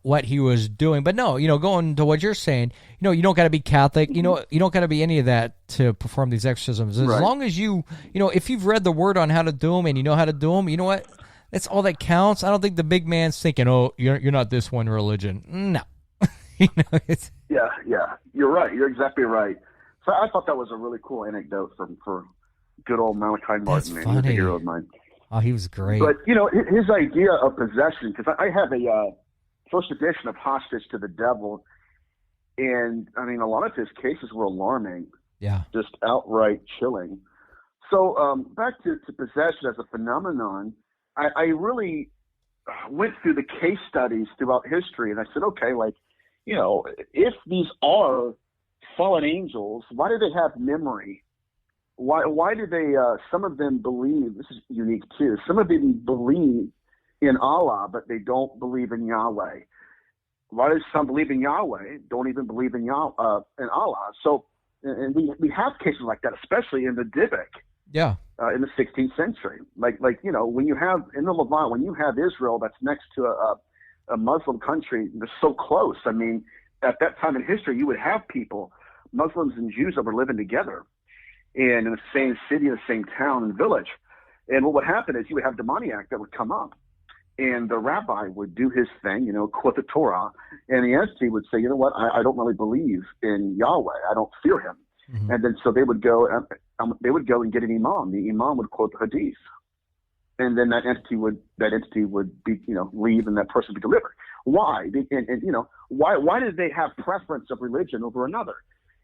what he was doing. But no, going to what you're saying, you don't got to be Catholic. You don't got to be any of that to perform these exorcisms. As long as if you've read the word on how to do them and you know how to do them, you know what? That's all that counts. I don't think the big man's thinking, oh, you're not this one religion. No. Yeah, you're right. You're exactly right. So I thought that was a really cool anecdote for good old Malachi Martin. That's man. He was a funny. hero of mine. Oh, he was great. But his idea of possession, because I have a first edition of Hostage to the Devil, and I mean a lot of his cases were alarming. Yeah, just outright chilling. So back to possession as a phenomenon, I really went through the case studies throughout history, and I said, okay, if these are fallen angels, why do they have memory? Why do they, some of them believe, this is unique too, some of them believe in Allah, but they don't believe in Yahweh. Why do some believe in Yahweh, don't even believe in Allah? So, and we have cases like that, especially in the Dybbuk. Yeah. In the 16th century. When you have, in the Levant, when you have Israel that's next to a Muslim country that's so close, I mean, at that time in history, you would have people, Muslims and Jews, that were living together and in the same city, the same town and village. And what would happen is you would have demoniac that would come up, and the rabbi would do his thing, quote the Torah, and the entity would say, you know what, I don't really believe in Yahweh. I don't fear him. Mm-hmm. And then so they would go, they would go and get an imam. The imam would quote the hadith, and then that entity would be, leave, and that person would be delivered. Why? And why did they have preference of religion over another?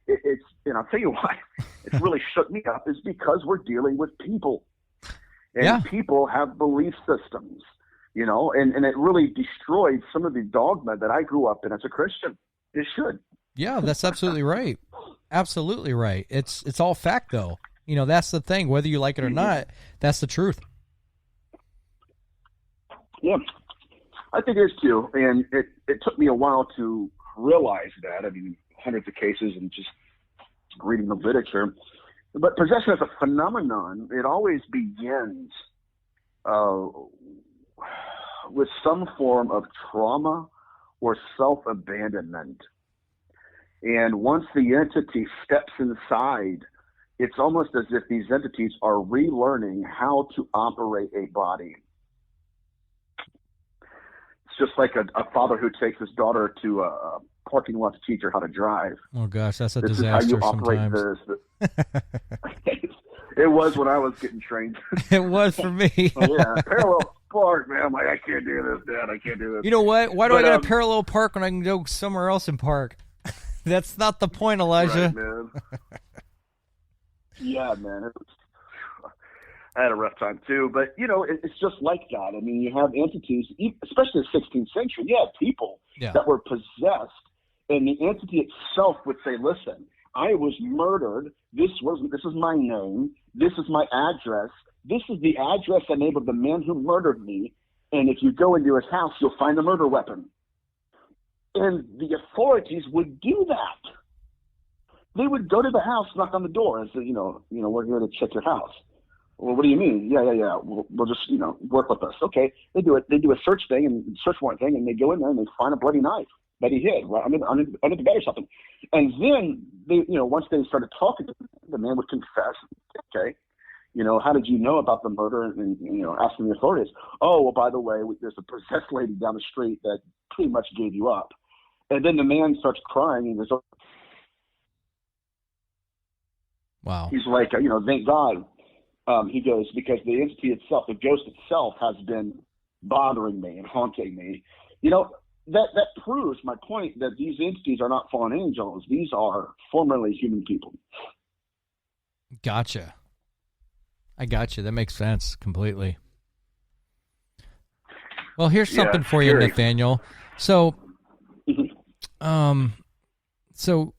And I'll tell you why. It's really shook me up, is because we're dealing with people, and people have belief systems, and it really destroyed some of the dogma that I grew up in as a Christian. It should. Yeah, that's absolutely right. Absolutely right. It's all fact, though. That's the thing. Whether you like it or not, that's the truth. Yeah, I think it is too. And it took me a while to realize that. I mean, hundreds of cases and just reading the literature. But possession as a phenomenon, it always begins with some form of trauma or self-abandonment. And once the entity steps inside, it's almost as if these entities are relearning how to operate a body. It's just like a father who takes his daughter to a parking lot to teach her how to drive. Oh gosh, that's a this disaster. Is how you operate sometimes. this. It was when I was getting trained. It was for me. Yeah, parallel park, man. I'm like, I can't do this, Dad. I can't do this. You know what? Why do I got a parallel park when I can go somewhere else and park? That's not the point, Elijah. Right, man. Yeah, man. I had a rough time too, but it's just like that. I mean, you have entities, especially in the 16th century. You have people that were possessed, and the entity itself would say, "Listen, I was murdered. This is my name. This is my address. This is the address and name of the man who murdered me. And if you go into his house, you'll find the murder weapon." And the authorities would do that. They would go to the house, knock on the door, and say, we're here to check your house. Well, what do you mean? Yeah. We'll just, work with us. Okay. They do it. They do a search thing and search warrant thing, and they go in there and they find a bloody knife that he hid right under the bed or something. And then they, once they started talking to him, the man would confess. Okay. How did you know about the murder? And asking the authorities. Oh, well, by the way, there's a possessed lady down the street that pretty much gave you up. And then the man starts crying and goes, wow. He's like, thank God. He goes, because the entity itself, the ghost itself, has been bothering me and haunting me. That proves my point that these entities are not fallen angels. These are formerly human people. Gotcha. I got you. That makes sense completely. Well, here's something for you, Nathaniel. So, so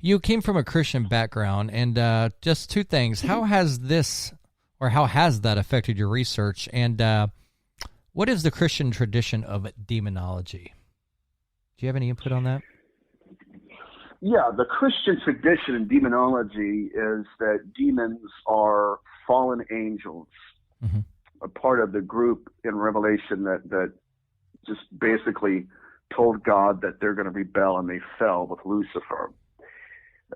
you came from a Christian background, and just two things. How has that affected your research? And what is the Christian tradition of demonology? Do you have any input on that? Yeah, the Christian tradition in demonology is that demons are fallen angels, a part of the group in Revelation that just basically told God that they're going to rebel, and they fell with Lucifer.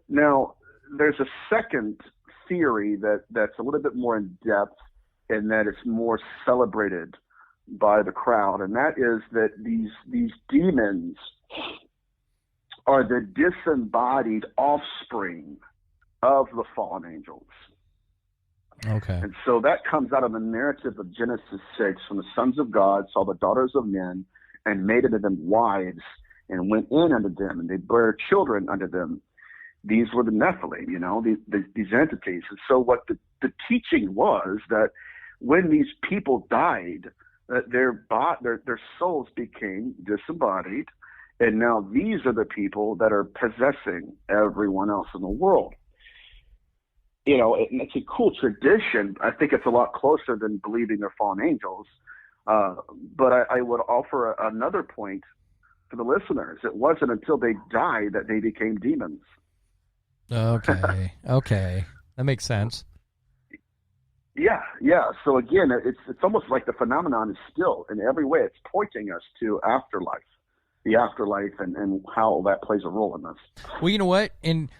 Now, there's a second theory that's a little bit more in depth, and that it's more celebrated by the crowd, and that is that these demons are the disembodied offspring of the fallen angels. Okay. And so that comes out of the narrative of Genesis 6, when the sons of God saw the daughters of men and made unto them wives, and went in unto them, and they bare children unto them. These were the Nephilim, these entities. And so what the teaching was, that when these people died, that their souls became disembodied, and now these are the people that are possessing everyone else in the world. It's a cool tradition. I think it's a lot closer than believing they're fallen angels. But I would offer another point for the listeners. It wasn't until they died that they became demons. Okay. That makes sense. Yeah. So again, it's almost like the phenomenon is still, in every way, it's pointing us to the afterlife, and how that plays a role in this. Well, you know what? In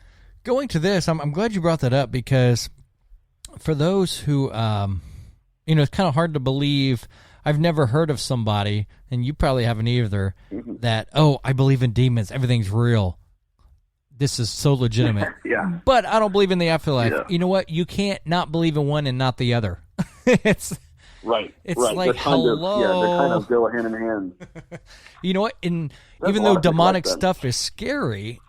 going to this, I'm glad you brought that up, because for those who, it's kind of hard to believe. I've never heard of somebody, and you probably haven't either, that, I believe in demons, everything's real. this is so legitimate. Yeah. But I don't believe in the afterlife. Yeah. You know what? You can't not believe in one and not the other. It's right. like, they're hello. they kind of go hand in hand. You know what? And There's even a lot though of people demonic like that. stuff is scary,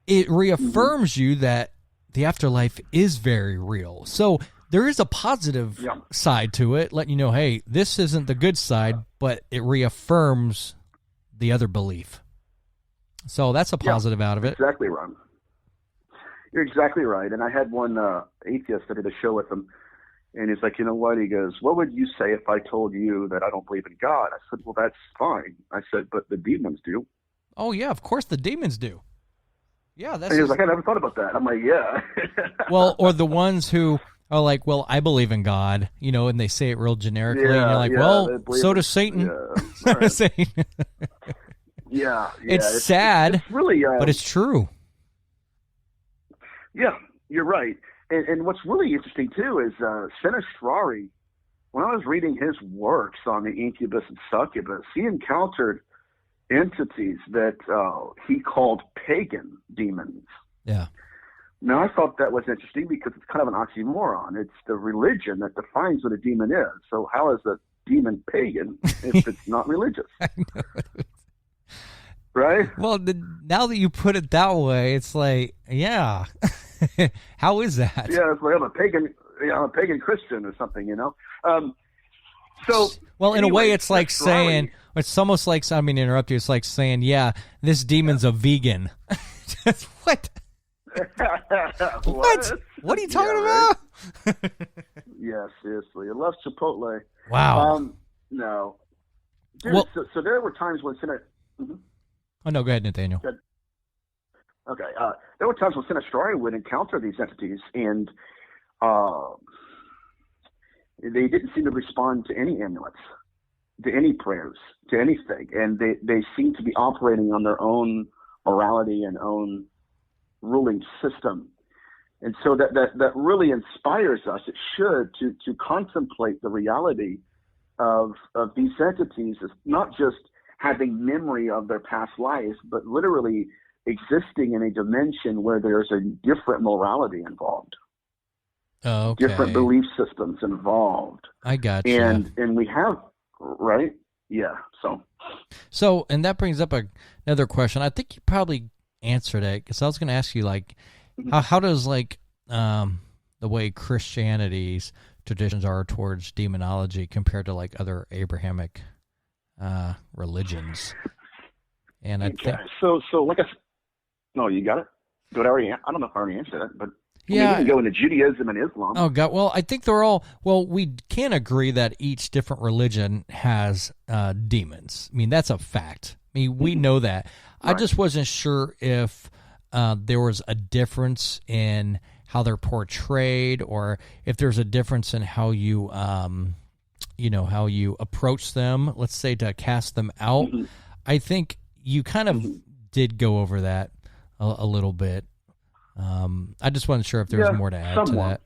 it reaffirms you that the afterlife is very real. So there is a positive side to it, letting you know, hey, this isn't the good side, but it reaffirms the other belief. So that's a positive out of it. Exactly, Ron. You're exactly right. And I had one atheist, I did a show with him, and he's like, you know what? He goes, what would you say if I told you that I don't believe in God? I said, well, that's fine. I said, but the demons do. Oh, yeah, of course the demons do. Yeah, that's. And he was like, I never thought about that. I'm like, yeah. Well, or the ones who are like, well, I believe in God, you know, and they say it real generically, and you're like, well, so does Satan. Yeah, So does Satan. yeah. It's sad, it's really, but it's true. Yeah, you're right. And what's really interesting, too, is Sinistrari, when I was reading his works on the incubus and succubus, he encountered entities that he called pagan demons. Yeah. Now, I thought that was interesting because it's kind of an oxymoron. It's the religion that defines what a demon is. So how is a demon pagan if it's not religious? I know. Right? Well, now that you put it that way, it's like, yeah. How is that? Yeah, it's like I'm a pagan Christian or something, you know? So, well, in anyway, a way, it's like saying, it's almost like, I mean, to interrupt you, it's like saying, yeah, this demon's a vegan. What? What? What are you talking about? Yeah, seriously. It loves Chipotle. Wow. No. Dude, well, so there were times when Oh, no, go ahead, Nathaniel. Okay. There were times when Sinistrari would encounter these entities, and they didn't seem to respond to any amulets, to any prayers, to anything. And they seemed to be operating on their own morality and own ruling system. And so that really inspires us, it should, to contemplate the reality of these entities as not just having memory of their past lives, but literally existing in a dimension where there's a different morality involved. Okay. Different belief systems involved. I got you. And we have, right? Yeah. So, and that brings up another question. I think you probably answered it, because I was going to ask you, like, how does, like, the way Christianity's traditions are towards demonology compared to, like, other Abrahamic religions? And I think so like no, you got it. But I don't know if I already answered it, but yeah, we can go into Judaism and Islam. Oh God, well, I think they're all. Well, we can agree that each different religion has demons. I mean, that's a fact. I mean, we know that. Right. I just wasn't sure if there was a difference in how they're portrayed, or if there's a difference in how you, how you approach them. Let's say to cast them out. Mm-hmm. I think you kind of did go over that a little bit. I just wasn't sure if there was more to add to that.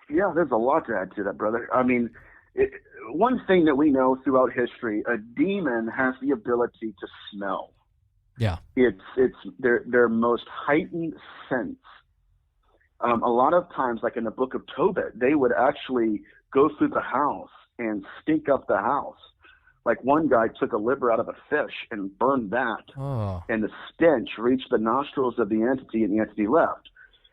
Yeah, there's a lot to add to that, brother. I mean, one thing that we know throughout history, a demon has the ability to smell. Yeah. It's their most heightened sense. A lot of times, like in the book of Tobit, they would actually go through the house and stink up the house. Like one guy took a liver out of a fish and burned that, and the stench reached the nostrils of the entity, and the entity left.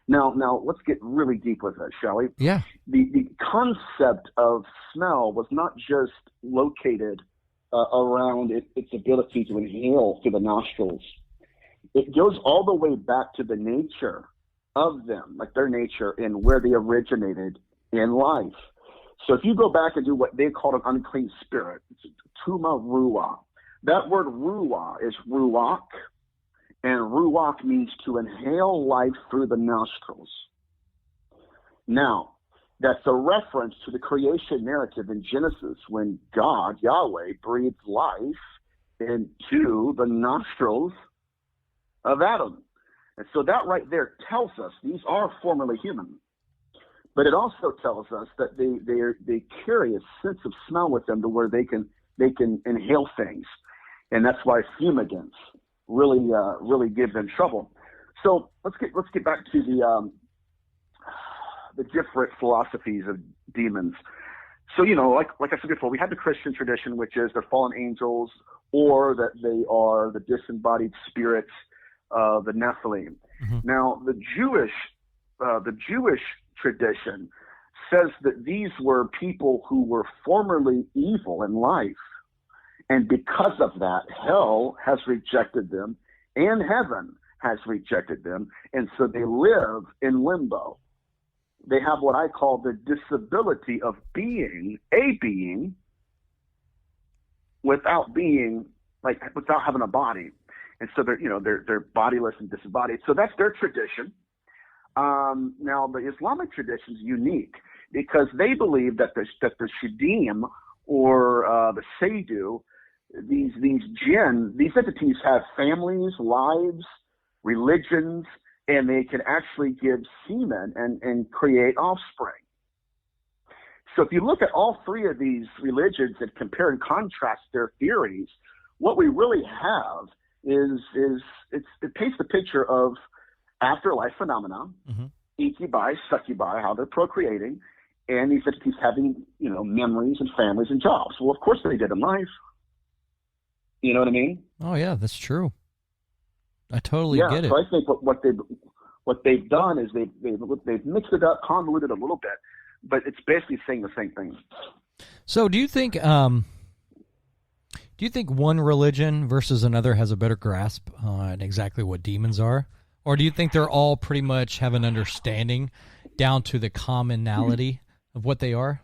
Now let's get really deep with it, shall we? Yeah. The concept of smell was not just located around its ability to inhale through the nostrils. It goes all the way back to the nature of them, like their nature and where they originated in life. So if you go back and do what they call an unclean spirit, it's tuma ruah. That word ruah is ruach, and ruach means to inhale life through the nostrils. Now, that's a reference to the creation narrative in Genesis when God, Yahweh, breathed life into the nostrils of Adam. And so that right there tells us these are formerly human. But it also tells us that they carry a sense of smell with them to where they can inhale things. And that's why fumigants, really give them trouble. So let's get back to the different philosophies of demons. So, like I said before, we have the Christian tradition, which is they're fallen angels, or that they are the disembodied spirits, the Nephilim. Mm-hmm. Now, the Jewish tradition says that these were people who were formerly evil in life, and because of that, hell has rejected them, and heaven has rejected them, and so they live in limbo. They have what I call the disability of being a being without having a body, and so they're bodiless and disembodied. So that's their tradition. Now the Islamic tradition is unique because they believe that the Shadim or the Seidu, these jinn, these entities have families, lives, religions, and they can actually give semen and create offspring. So if you look at all three of these religions and compare and contrast their theories, what we really have is it paints the picture of afterlife phenomena, mm-hmm. Ikibai, succubi, how they're procreating, and these entities having, memories and families and jobs. Well, of course they did in life. You know what I mean? Oh yeah, that's true. I totally get it. So I think what they've done is they've mixed it up, convoluted a little bit, but it's basically saying the same thing. So do you think one religion versus another has a better grasp on exactly what demons are? Or do you think they're all pretty much have an understanding down to the commonality of what they are?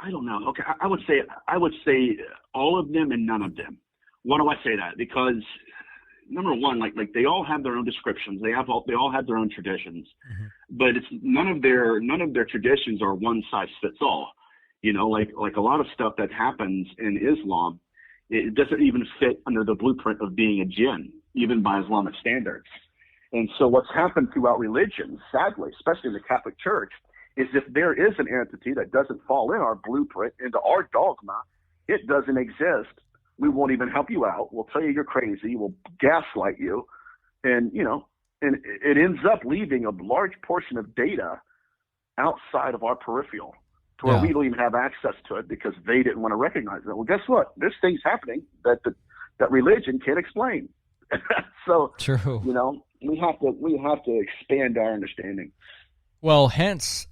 I don't know. Okay, I would say all of them and none of them. Why do I say that? Because number one, like they all have their own descriptions. They all have their own traditions, mm-hmm. but it's none of their traditions are one size fits all. Like a lot of stuff that happens in Islam, it doesn't even fit under the blueprint of being a jinn, even by Islamic standards. And so what's happened throughout religions, sadly, especially in the Catholic Church, is if there is an entity that doesn't fall in our blueprint, into our dogma, it doesn't exist. We won't even help you out. We'll tell you you're crazy. We'll gaslight you. And it ends up leaving a large portion of data outside of our peripheral to where we don't even have access to it because they didn't want to recognize it. Well, guess what? There's things happening that religion can't explain. So, true. We have to expand our understanding. Well, hence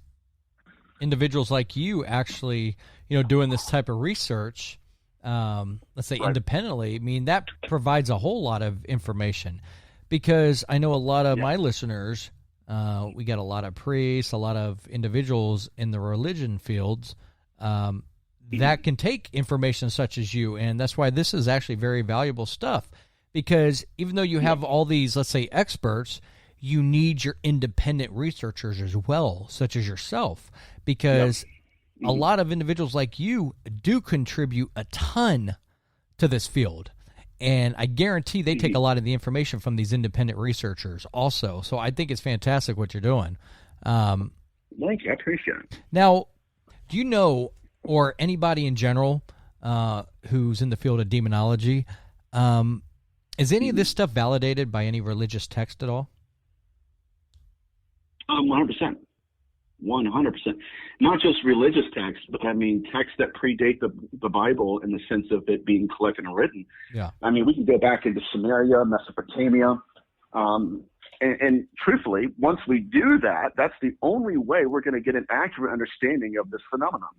individuals like you actually, doing this type of research, let's say independently, I mean, that provides a whole lot of information because I know a lot of my listeners, we got a lot of priests, a lot of individuals in the religion fields that can take information such as you. And that's why this is actually very valuable stuff because even though you have all these, let's say, experts, you need your independent researchers as well, such as yourself, because a lot of individuals like you do contribute a ton to this field. And I guarantee they take a lot of the information from these independent researchers also. So I think it's fantastic what you're doing. Thank you. I appreciate it. Now, do you know, or anybody in general who's in the field of demonology, is any of this stuff validated by any religious text at all? 100%. 100%. Not just religious texts, but I mean texts that predate the Bible in the sense of it being collected and written. Yeah. I mean, we can go back into Samaria, Mesopotamia, and truthfully, once we do that, that's the only way we're going to get an accurate understanding of this phenomenon,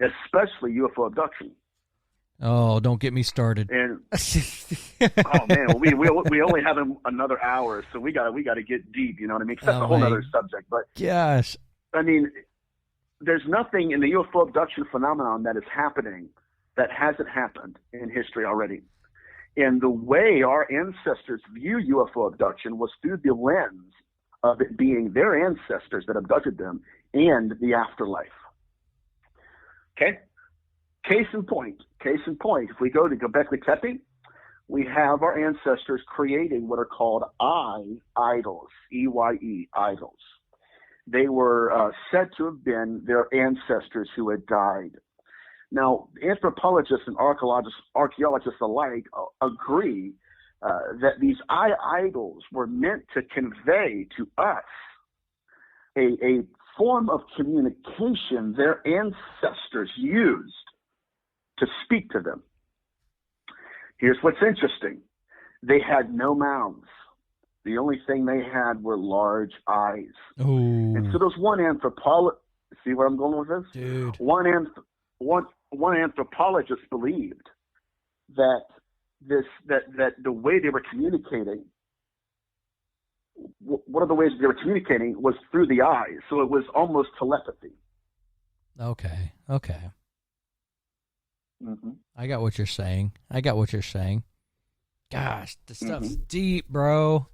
especially UFO abduction. Oh, don't get me started. And oh man, we only have another hour, so we got to get deep. You know what I mean? That's a whole other subject. But gosh, I mean, there's nothing in the UFO abduction phenomenon that is happening that hasn't happened in history already. And the way our ancestors view UFO abduction was through the lens of it being their ancestors that abducted them and the afterlife. Okay. Case in point, if we go to Göbekli Tepe, we have our ancestors creating what are called idols, E-Y-E, idols. They were said to have been their ancestors who had died. Now, anthropologists and archaeologists alike agree that these idols were meant to convey to us a form of communication their ancestors used to speak to them. Here's what's interesting. They had no mouths. The only thing they had were large eyes. Ooh. And so there's one anthropologist. See where I'm going with this? Dude. One anthropologist believed that the way they were communicating, one of the ways they were communicating was through the eyes. So it was almost telepathy. Okay. Mm-hmm. I got what you're saying. Gosh, this stuff's deep, bro.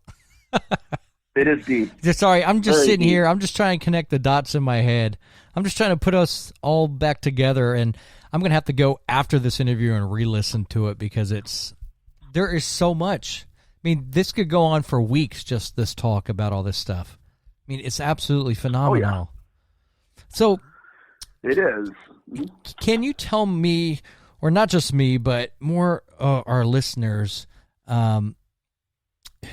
It is deep. Sorry, I'm just Very sitting deep. here. I'm just trying to connect the dots in my head. I'm just trying to put us all back together, and I'm going to have to go after this interview and re-listen to it because there is so much. I mean, this could go on for weeks, just this talk about all this stuff. I mean, it's absolutely phenomenal. Oh, yeah. So It is. can you tell me, or not just me, but more our listeners,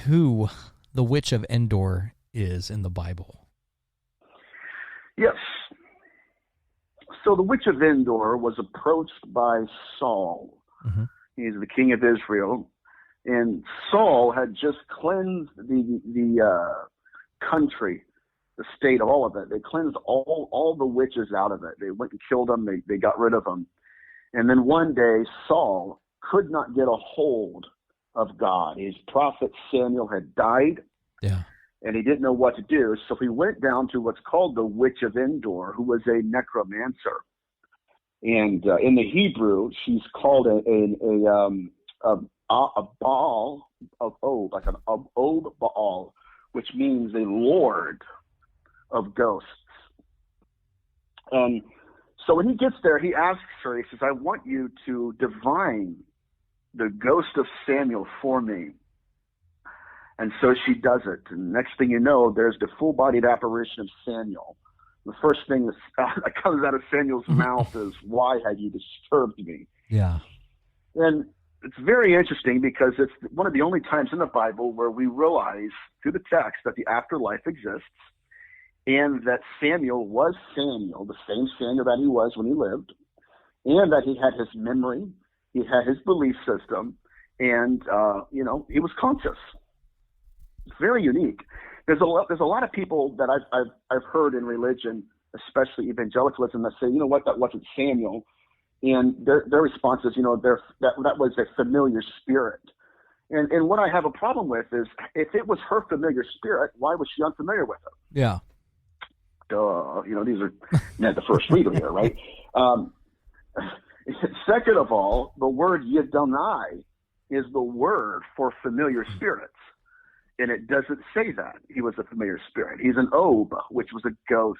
who the Witch of Endor is in the Bible? Yes. So the Witch of Endor was approached by Saul. Mm-hmm. He's the king of Israel. And Saul had just cleansed the country, the state, all of it. They cleansed all the witches out of it. They went and killed them. They got rid of them. And then one day, Saul could not get a hold of God. His prophet Samuel had died. Yeah. And he didn't know what to do. So he went down to what's called the Witch of Endor, who was a necromancer. And in the Hebrew, she's called a Baal of Ob, like an Ob Baal, which means a lord of ghosts. And so when he gets there, he asks her, he says, I want you to divine the ghost of Samuel for me. And so she does it. And next thing you know, there's the full-bodied apparition of Samuel. The first thing that comes out of Samuel's mouth is, why have you disturbed me? Yeah. And it's very interesting because it's one of the only times in the Bible where we realize through the text that the afterlife exists and that Samuel was Samuel, the same Samuel that he was when he lived, and that he had his memory, he had his belief system, and, he was conscious. It's very unique. There's a lot of people that I've heard in religion, especially evangelicalism, that say, you know what, that wasn't Samuel. And their response is, that was a familiar spirit. And what I have a problem with is, if it was her familiar spirit, why was she unfamiliar with it? Yeah. These are not the first reader here, right? Second of all, the word Yadonai is the word for familiar spirits. And it doesn't say that he was a familiar spirit. He's an Ob, which was a ghost.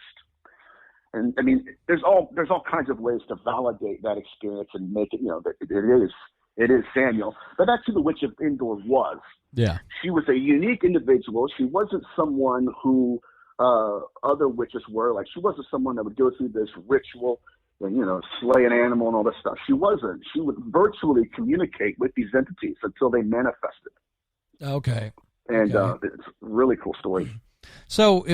And I mean, there's all kinds of ways to validate that experience and make it, it is Samuel. But that's who the Witch of Endor was. Yeah. She was a unique individual. She wasn't someone who other witches were. Like, she wasn't someone that would go through this ritual and, slay an animal and all this stuff. She wasn't. She would virtually communicate with these entities until they manifested. Okay. And it's a really cool story. So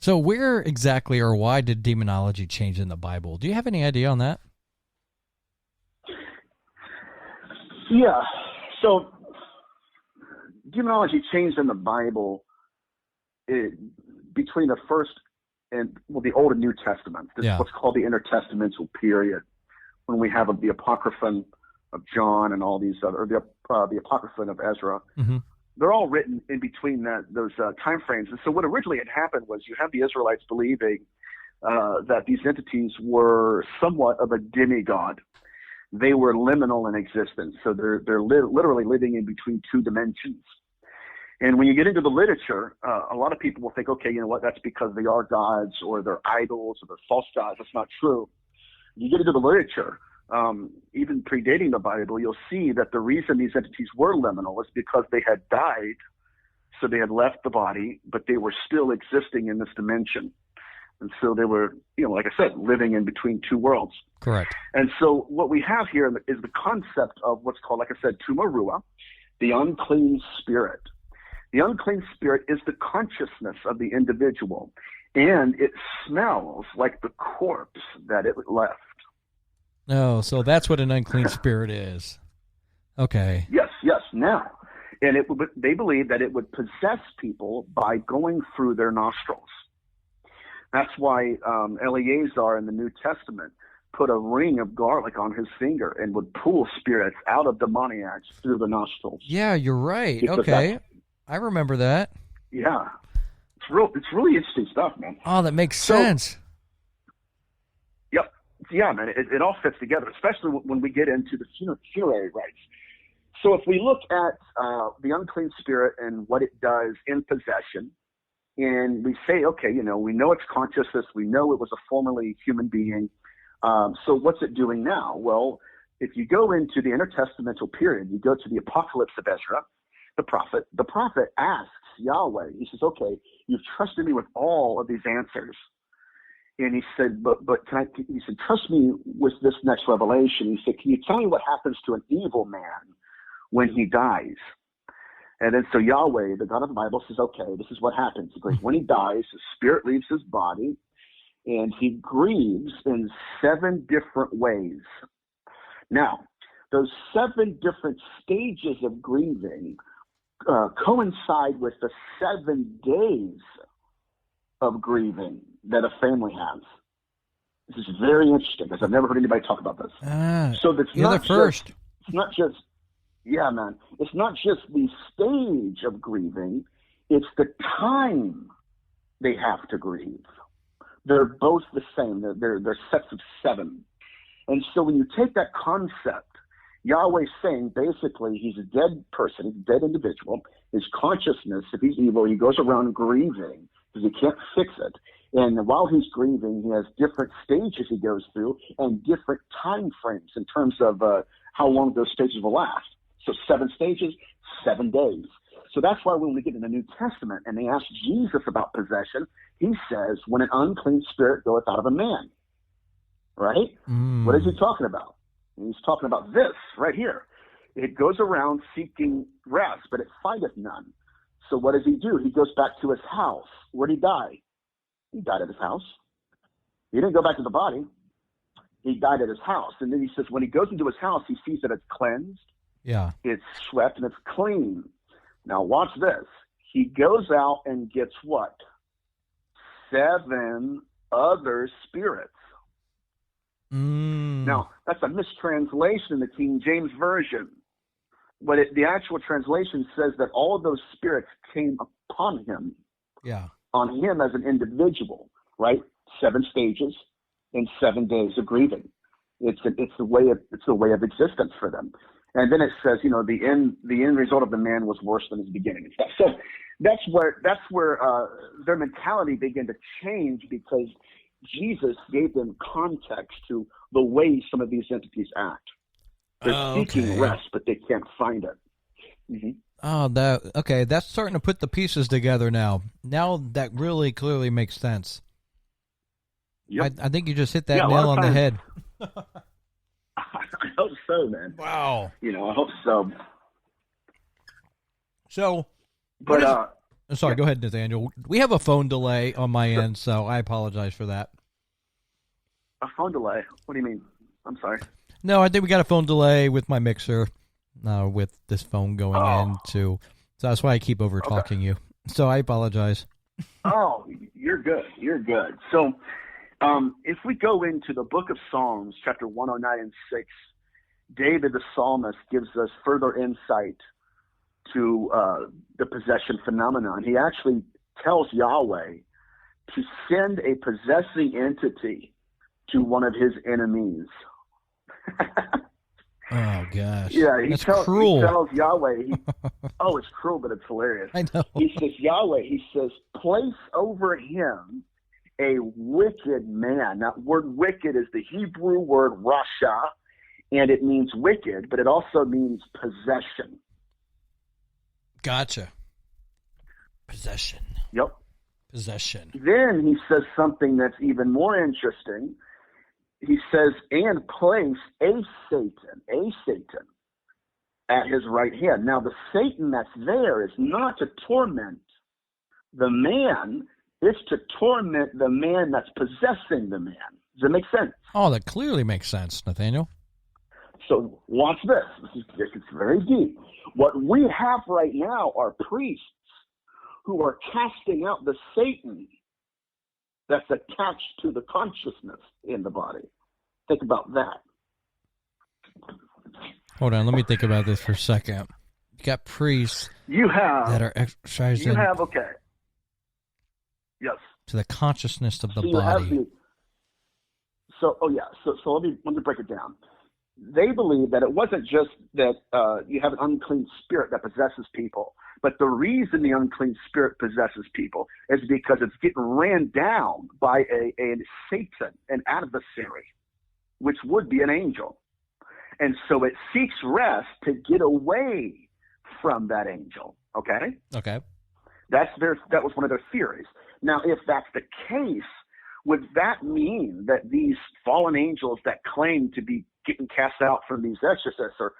so where exactly or why did demonology change in the Bible? Do you have any idea on that? Yeah. So demonology changed in the Bible between the first and the Old and New Testament. This is what's called the intertestamental period, when we have the Apocryphon of John and all these other, the Apocryphon of Ezra. Mm-hmm. They're all written in between those time frames. And so what originally had happened was you have the Israelites believing that these entities were somewhat of a demigod. They were liminal in existence. So they're literally living in between two dimensions. And when you get into the literature, a lot of people will think, okay, you know what, that's because they are gods or they're idols or they're false gods. That's not true. You get into the literature, even predating the Bible, you'll see that the reason these entities were liminal is because they had died, so they had left the body, but they were still existing in this dimension. And so they were, like I said, living in between two worlds. Correct. And so what we have here is the concept of what's called, like I said, tumarua, the unclean spirit. The unclean spirit is the consciousness of the individual, and it smells like the corpse that it left. Oh, so that's what an unclean spirit is. Okay. Yes. Now, and they believe that it would possess people by going through their nostrils. That's why Eleazar in the New Testament put a ring of garlic on his finger and would pull spirits out of demoniacs through the nostrils. Yeah, you're right. Because okay. I remember that. Yeah. It's really interesting stuff, man. Oh, that makes sense. Yep. Yeah, man. It all fits together, especially when we get into the funerary rites. So if we look at the unclean spirit and what it does in possession, and we say, okay, we know it's consciousness. We know it was a formerly human being. So what's it doing now? Well, if you go into the intertestamental period, you go to the Apocalypse of Ezra, the prophet asks Yahweh, he says, okay, you've trusted me with all of these answers. And he said, but he said, trust me with this next revelation. He said, can you tell me what happens to an evil man when he dies? And then so Yahweh, the God of the Bible, says, okay, this is what happens. He goes, when he dies, his spirit leaves his body, and he grieves in 7 different ways. Now, those 7 different stages of grieving coincide with the 7 days of grieving that a family has. This is very interesting because I've never heard anybody talk about this. So that's you're not the first. It's not just, yeah, man. It's not just the stage of grieving. It's the time they have to grieve. They're both the same. They're sets of 7. And so when you take that concept, Yahweh's saying basically he's a dead person, he's a dead individual. His consciousness, if he's evil, he goes around grieving because he can't fix it. And while he's grieving, he has different stages he goes through and different time frames in terms of how long those stages will last. So 7 stages, 7 days. So that's why when we get in the New Testament and they ask Jesus about possession, he says, when an unclean spirit goeth out of a man, right? What is he talking about? He's talking about this right here. It goes around seeking rest, but it findeth none. So what does he do? He goes back to his house. Where'd he die? He died at his house. He didn't go back to the body. He died at his house. And then he says when he goes into his house, he sees that it's cleansed. Yeah. It's swept and it's clean. Now watch this. He goes out and gets what? 7 other spirits. Now, that's a mistranslation in the King James Version. But the actual translation says that all of those spirits came upon him. Yeah. On him as an individual, right? 7 stages and 7 days of grieving. It's the way of existence for them. And then it says, the end result of the man was worse than his beginning and stuff. So that's where their mentality began to change because Jesus gave them context to the way some of these entities act. They're seeking rest, but they can't find it. Mm-hmm. Oh, that's starting to put the pieces together now. Now that really clearly makes sense. Yep. I think you just hit that nail on the head. I hope so, man. Wow. I hope so. So, but sorry, go ahead, Nathaniel. We have a phone delay on my end, so I apologize for that. A phone delay? What do you mean? I'm sorry. No, I think we got a phone delay with my mixer, with this phone going in too. So that's why I keep over talking you. So I apologize. Oh, you're good. You're good. So, if we go into the book of Psalms, chapter 109 and 6, David the psalmist gives us further insight to the possession phenomenon. He actually tells Yahweh to send a possessing entity to one of his enemies. Oh, gosh. Yeah, That's cruel. He tells Yahweh, it's cruel, but it's hilarious. I know. He says, Yahweh, he says, place over him a wicked man. That word wicked is the Hebrew word rasha, and it means wicked, but it also means possession. Gotcha. Possession. Yep. Possession. Then he says something that's even more interesting. He says, and place a Satan at his right hand. Now, the Satan that's there is not to torment the man, it's to torment the man that's possessing the man. Does that make sense? Oh, that clearly makes sense, Nathaniel. So watch this. It's very deep. What we have right now are priests who are casting out the Satan that's attached to the consciousness in the body. Think about that. Hold on, let me think about this for a second. You got priests that are exercising okay. Yes. to the consciousness of the body. So let me break it down. They believe that it wasn't just that you have an unclean spirit that possesses people, but the reason the unclean spirit possesses people is because it's getting ran down by a Satan, an adversary, which would be an angel. And so it seeks rest to get away from that angel. Okay? Okay. That was one of their theories. Now, if that's the case, would that mean that these fallen angels that claim to be getting cast out from these exorcists, or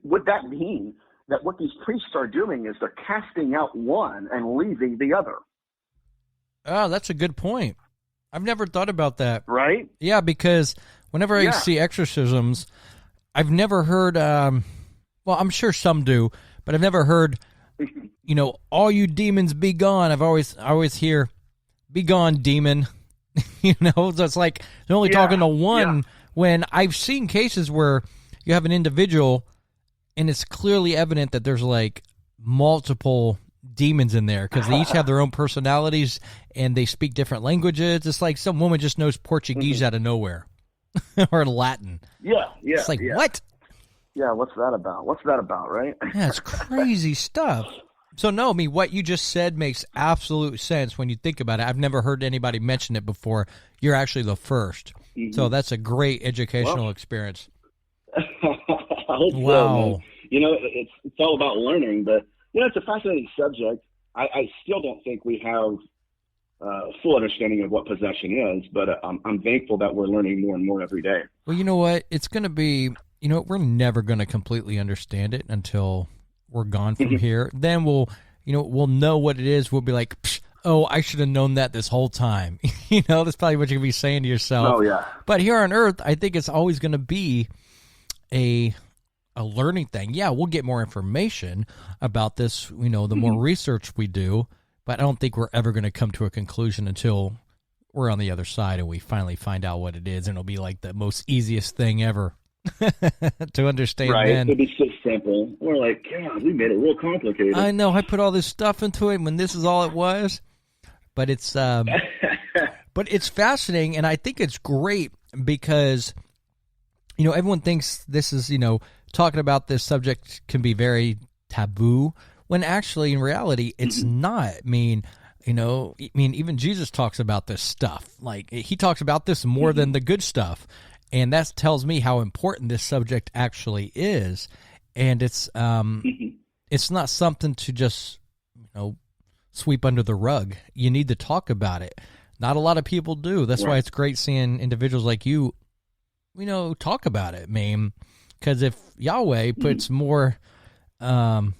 would that mean that what these priests are doing is they're casting out one and leaving the other? Oh, that's a good point. I've never thought about that. Right? Yeah, because whenever I see exorcisms, I've never heard, well, I'm sure some do, but I've never heard, all you demons be gone. I always hear, be gone, demon. So it's like they're only talking to one, when I've seen cases where you have an individual and it's clearly evident that there's like multiple demons in there because they each have their own personalities and they speak different languages. It's like some woman just knows Portuguese out of nowhere or Latin. Yeah. It's like, what? Yeah, what's that about, right? Yeah, it's crazy stuff. So, no, what you just said makes absolute sense when you think about it. I've never heard anybody mention it before. You're actually the first. Mm-hmm. So that's a great educational experience. I hope so, man. It's all about learning, but, it's a fascinating subject. I still don't think we have full understanding of what possession is, but I'm thankful that we're learning more and more every day. Well, you know what? It's going to be, we're never going to completely understand it until we're gone from here. Then we'll know what it is. We'll be like, oh, I should have known that this whole time. That's probably what you're going to be saying to yourself. Oh, yeah. But here on Earth, I think it's always going to be a learning thing. Yeah, we'll get more information about this, the more research we do, but I don't think we're ever going to come to a conclusion until we're on the other side and we finally find out what it is, and it'll be like the most easiest thing ever to understand. Right, then. It'll be so simple. We're like, God, we made it real complicated. I know, I put all this stuff into it when this is all it was, but it's but it's fascinating, and I think it's great because everyone thinks this is, talking about this subject can be very taboo, when actually in reality it's not. Even Jesus talks about this stuff. Like, he talks about this more than the good stuff, and that tells me how important this subject actually is. And it's not something to just sweep under the rug. You need to talk about it. Not a lot of people do. That's why it's great seeing individuals like you talk about it, because if Yahweh puts more, how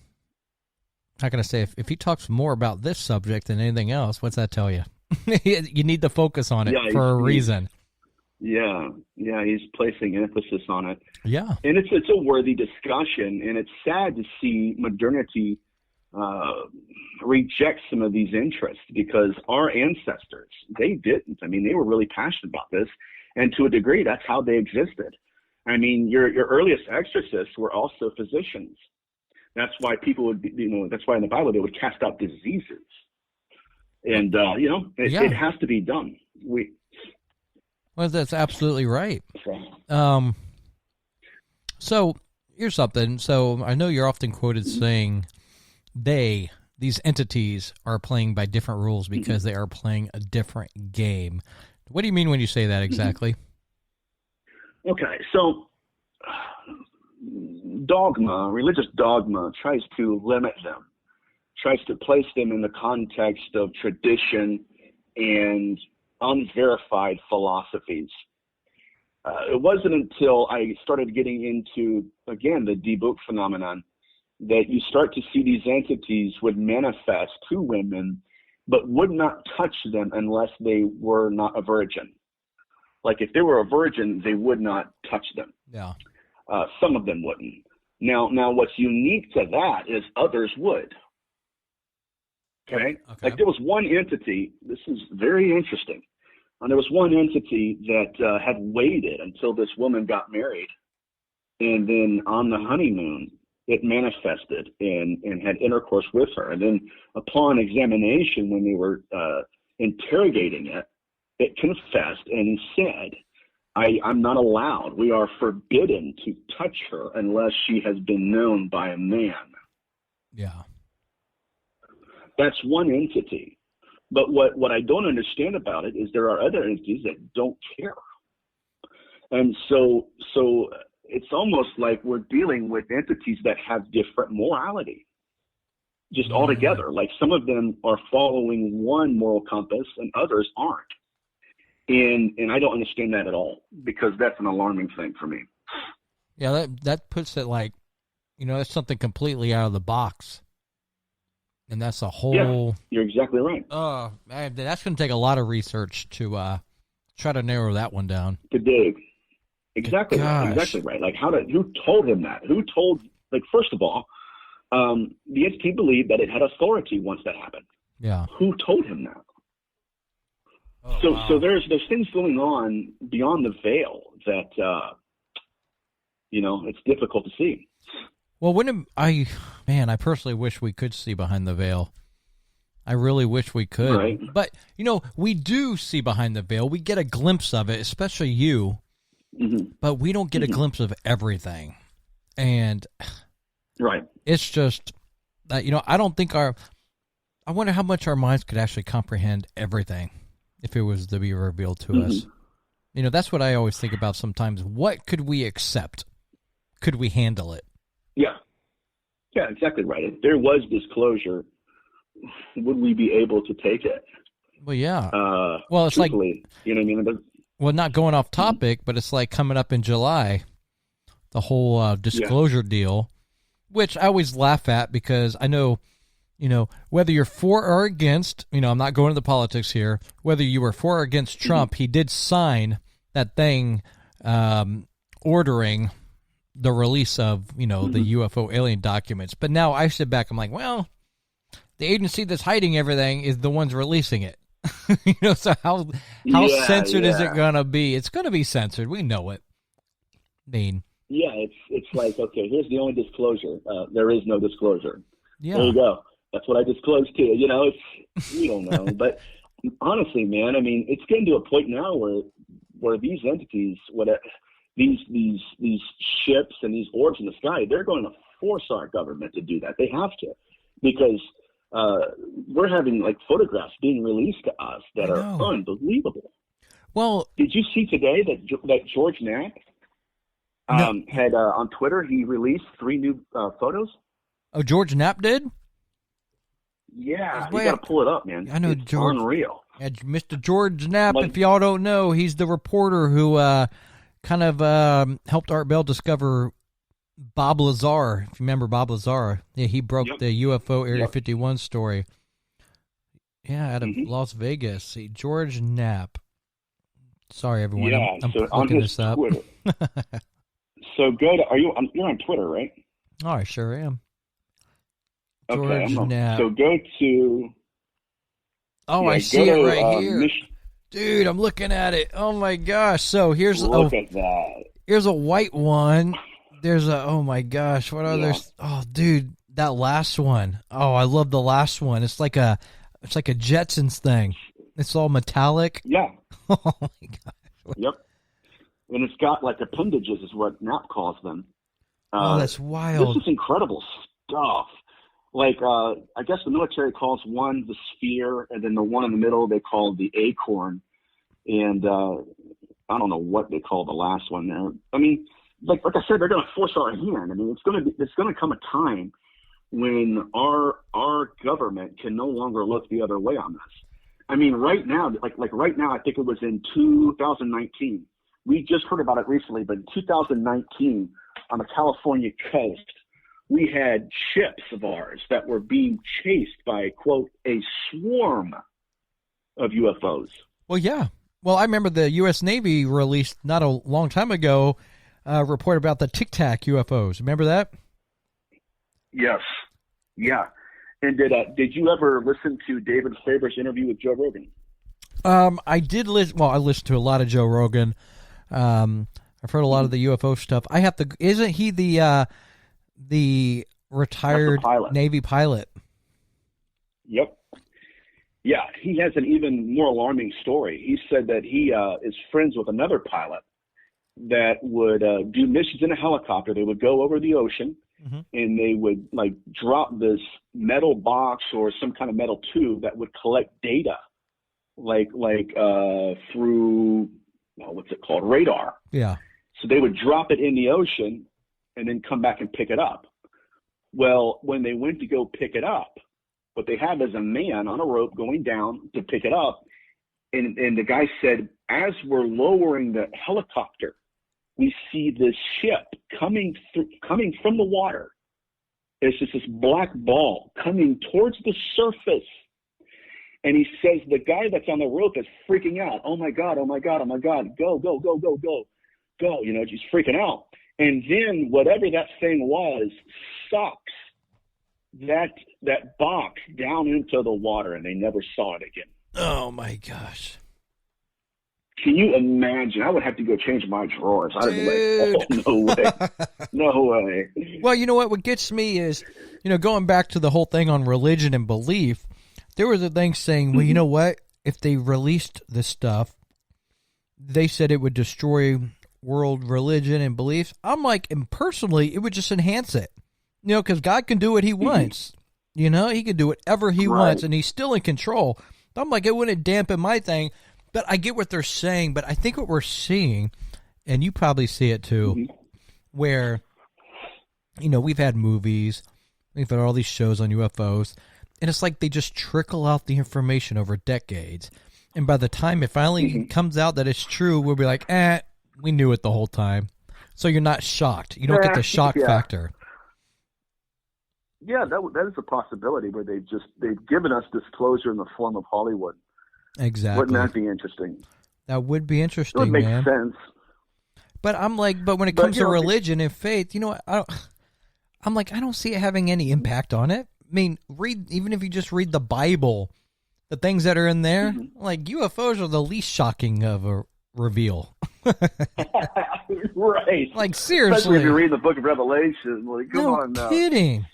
can I say, if he talks more about this subject than anything else, what's that tell you? You need to focus on it for a reason. Yeah, he's placing emphasis on it. Yeah. And it's a worthy discussion, and it's sad to see modernity reject some of these interests, because our ancestors, they didn't. They were really passionate about this, and to a degree, that's how they existed. Your earliest exorcists were also physicians. That's why people would be, that's why in the Bible they would cast out diseases. And, it has to be done. Well, that's absolutely right. So here's something. So I know you're often quoted saying these entities are playing by different rules because they are playing a different game. What do you mean when you say that exactly? Okay, so religious dogma tries to limit them. tries to place them in the context of tradition and unverified philosophies. It wasn't until I started getting into, again, the Dybbuk phenomenon that you start to see these entities would manifest to women, but would not touch them unless they were not a virgin. Like if they were a virgin, they would not touch them. Yeah. Some of them wouldn't. Now, what's unique to that is others would. Okay? Like there was one entity, this is very interesting. There was one entity that had waited until this woman got married. And then on the honeymoon, it manifested and had intercourse with her. And then upon examination, when they were interrogating it, it confessed and said, I'm not allowed. We are forbidden to touch her unless she has been known by a man. Yeah. That's one entity. But what I don't understand about it is there are other entities that don't care. And so it's almost like we're dealing with entities that have different morality, just altogether. Like some of them are following one moral compass and others aren't. And I don't understand that at all, because that's an alarming thing for me. Yeah, that puts it like, that's something completely out of the box. And that's a whole... Yeah, you're exactly right. That's going to take a lot of research to try to narrow that one down. To dig. Exactly right. Exactly right. Like who told him that? Who told, like, first of all, the entity believed that it had authority once that happened. Yeah. Who told him that? So there's things going on beyond the veil that, it's difficult to see. Well, I personally wish we could see behind the veil. I really wish we could. Right. But, we do see behind the veil. We get a glimpse of it, especially you. Mm-hmm. But we don't get a glimpse of everything. And right. It's just that, I don't think I wonder how much our minds could actually comprehend everything if it was to be revealed to us. That's what I always think about sometimes. What could we accept? Could we handle it? Yeah. Yeah, exactly right. If there was disclosure, would we be able to take it? Well, yeah. Well, it's like, you know what I mean? Well, not going off topic, but it's like coming up in July, the whole disclosure deal, which I always laugh at because I know, whether you're for or against, I'm not going into the politics here, whether you were for or against Trump, he did sign that thing ordering the release of, the UFO alien documents. But now I sit back, I'm like, well, the agency that's hiding everything is the ones releasing it. So how censored is it going to be? It's going to be censored. We know it. Yeah, it's like, okay, here's the only disclosure. There is no disclosure. Yeah. There you go. That's what I disclosed to you. We don't know. But honestly, man, I mean, it's getting to a point now where these entities, these ships and these orbs in the sky, they're going to force our government to do that. They have to, because we're having like photographs being released to us that are unbelievable. Well, did you see today that George Knapp had on Twitter, he released 3 new photos? Oh, George Knapp did? Yeah, you got to pull it up, man. I know, it's George. Unreal. Yeah, Mr. George Knapp, if y'all don't know, he's the reporter who kind of helped Art Bell discover Bob Lazar. If you remember Bob Lazar, yeah, he broke the UFO Area 51 story. Yeah, out of Las Vegas. See, George Knapp. Sorry, everyone. Yeah, I'm so looking this up. So go to you're on Twitter, right? Oh, I sure am. Okay, George Knapp. So go to. Oh, I see it right here. Dude, I'm looking at it. Oh my gosh! So here's look at that. Here's a white one. There's oh my gosh! What are there? Oh, dude, that last one. Oh, I love the last one. It's like a Jetsons thing. It's all metallic. Yeah. Oh my gosh. Yep. And it's got like appendages, is what Knapp calls them. Oh, that's wild. This is incredible stuff. Like, I guess the military calls one the sphere, and then the one in the middle they call the acorn. And I don't know what they call the last one there. I mean, like I said, they're going to force our hand. I mean, it's going to come a time when our government can no longer look the other way on this. I mean, right now, like right now, I think it was in 2019. We just heard about it recently, but in 2019, on the California coast, we had ships of ours that were being chased by, quote, a swarm of UFOs. Well, yeah. Well, I remember the U.S. Navy released not a long time ago a report about the Tic Tac UFOs. Remember that? Yes. Yeah. And did you ever listen to David Faber's interview with Joe Rogan? I did listen. Well, I listened to a lot of Joe Rogan. I've heard a lot of the UFO stuff. I have to. Isn't he the retired Navy pilot? Yep. Yeah, he has an even more alarming story. He said that he is friends with another pilot that would do missions in a helicopter. They would go over the ocean, and they would like drop this metal box or some kind of metal tube that would collect data, like through what's it called, radar. Yeah. So they would drop it in the ocean and then come back and pick it up. Well, when they went to go pick it up, what they have is a man on a rope going down to pick it up. And the guy said, as we're lowering the helicopter, we see this ship coming from the water. It's just this black ball coming towards the surface. And he says the guy that's on the rope is freaking out. Oh my God, oh my God, oh my God. Go, go, go, go, go, go. You know, just freaking out. And then whatever that thing was sucks that box down into the water, and they never saw it again. Oh my gosh. Can you imagine? I would have to go change my drawers. I'd be like, oh, no way. No way. Well, you know what gets me is, going back to the whole thing on religion and belief, there was a thing saying, well, you know what? If they released this stuff, they said it would destroy world religion and beliefs. I'm like, and personally, it would just enhance it. Because God can do what he wants. He can do whatever he wants, and he's still in control. I'm like, it wouldn't dampen my thing, but I get what they're saying. But I think what we're seeing, and you probably see it too, where, we've had movies, we've had all these shows on UFOs, and it's like they just trickle out the information over decades. And by the time it finally comes out that it's true, we'll be like, we knew it the whole time. So you're not shocked. You don't get the shock factor. Yeah, that is a possibility where they've given us disclosure in the form of Hollywood. Exactly. Wouldn't that be interesting? That would be interesting, it would make man. sense. But I'm like, when it comes to religion and faith, I don't see it having any impact on it. I mean, even if you just read the Bible, the things that are in there, like UFOs are the least shocking of a reveal. Right. Like, seriously. Especially if you read the book of Revelation. Like, come on now. No kidding.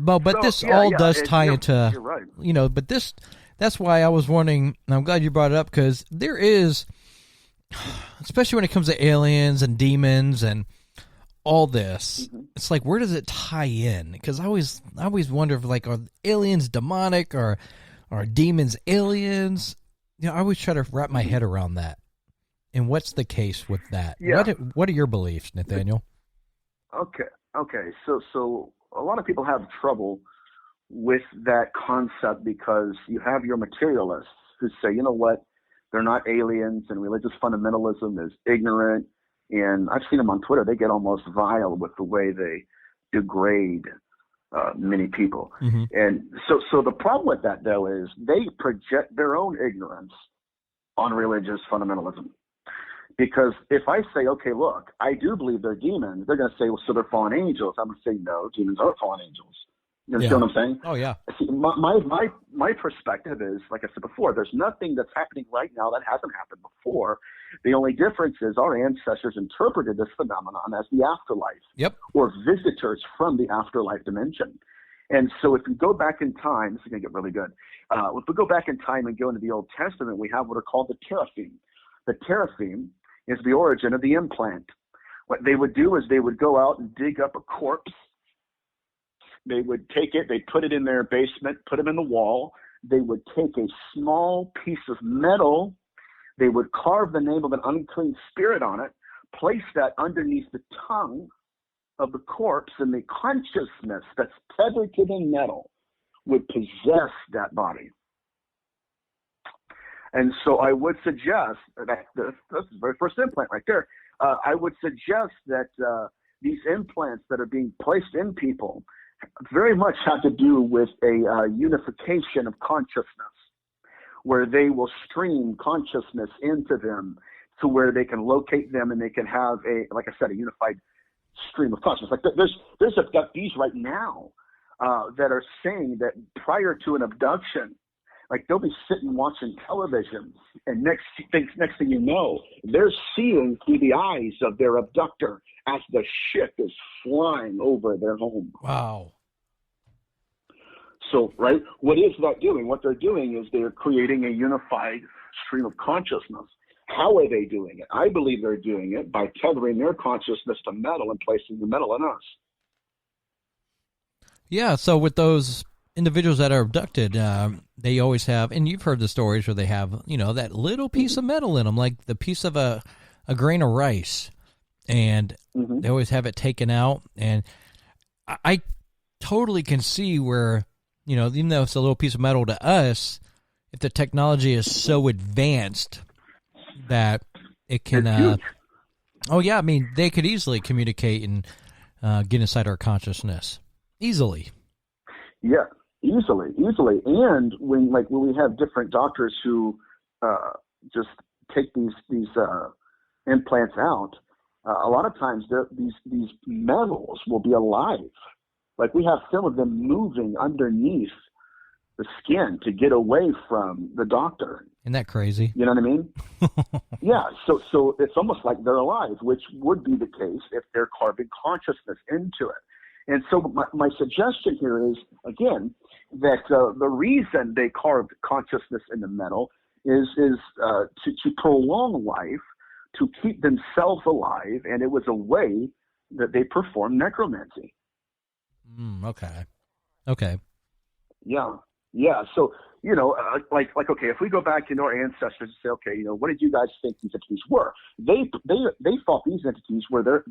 But this all does tie into, you're right. But that's why I was wondering, and I'm glad you brought it up, because there is, especially when it comes to aliens and demons and all this, it's like, where does it tie in? Because I always wonder if, like, are aliens demonic or are demons aliens? I always try to wrap my head around that. And what's the case with that? Yeah. What are your beliefs, Nathaniel? Okay. So a lot of people have trouble with that concept because you have your materialists who say, you know what, they're not aliens, and religious fundamentalism is ignorant. And I've seen them on Twitter. They get almost vile with the way they degrade many people. And so the problem with that, though, is they project their own ignorance on religious fundamentalism. Because if I say, okay, look, I do believe they're demons, they're going to say, well, so they're fallen angels. I'm going to say, no, demons aren't fallen angels. You understand what I'm saying? Oh, yeah. See, my perspective is, like I said before, there's nothing that's happening right now that hasn't happened before. The only difference is our ancestors interpreted this phenomenon as the afterlife, or visitors from the afterlife dimension. And so if we go back in time, this is going to get really good. If we go back in time and go into the Old Testament, we have what are called the teraphim. The teraphim is the origin of the implant. What they would do is they would go out and dig up a corpse. They would take it, they'd put it in their basement, put them in the wall. They would take a small piece of metal. They would carve the name of an unclean spirit on it, place that underneath the tongue of the corpse and the consciousness that's tethered to the metal would possess that body. And so I would suggest that that's the very first implant right there. I would suggest that these implants that are being placed in people very much have to do with a unification of consciousness, where they will stream consciousness into them to where they can locate them and they can have like I said, a unified stream of consciousness. Like there's abductees right now that are saying that prior to an abduction, like they'll be sitting watching television, and next thing you know, they're seeing through the eyes of their abductor as the ship is flying over their home. Wow. So, right, what is that doing? What they're doing is they're creating a unified stream of consciousness. How are they doing it? I believe they're doing it by tethering their consciousness to metal and placing the metal in us. Yeah, so with those individuals that are abducted, they always have, and you've heard the stories where they have, that little piece of metal in them, like the piece of a grain of rice, and they always have it taken out. And I totally can see where, even though it's a little piece of metal to us, if the technology is so advanced that it can, they could easily communicate and get inside our consciousness easily. Yeah. Easily. And when we have different doctors who just take these implants out, a lot of times these metals will be alive. Like we have some of them moving underneath the skin to get away from the doctor. Isn't that crazy? You know what I mean? Yeah. So it's almost like they're alive, which would be the case if they're carving consciousness into it. And so my suggestion here is, again, that the reason they carved consciousness in the metal is to prolong life, to keep themselves alive, and it was a way that they performed necromancy. Okay. Yeah. So, okay, if we go back into our ancestors and say, okay, what did you guys think these entities were? They thought these entities were their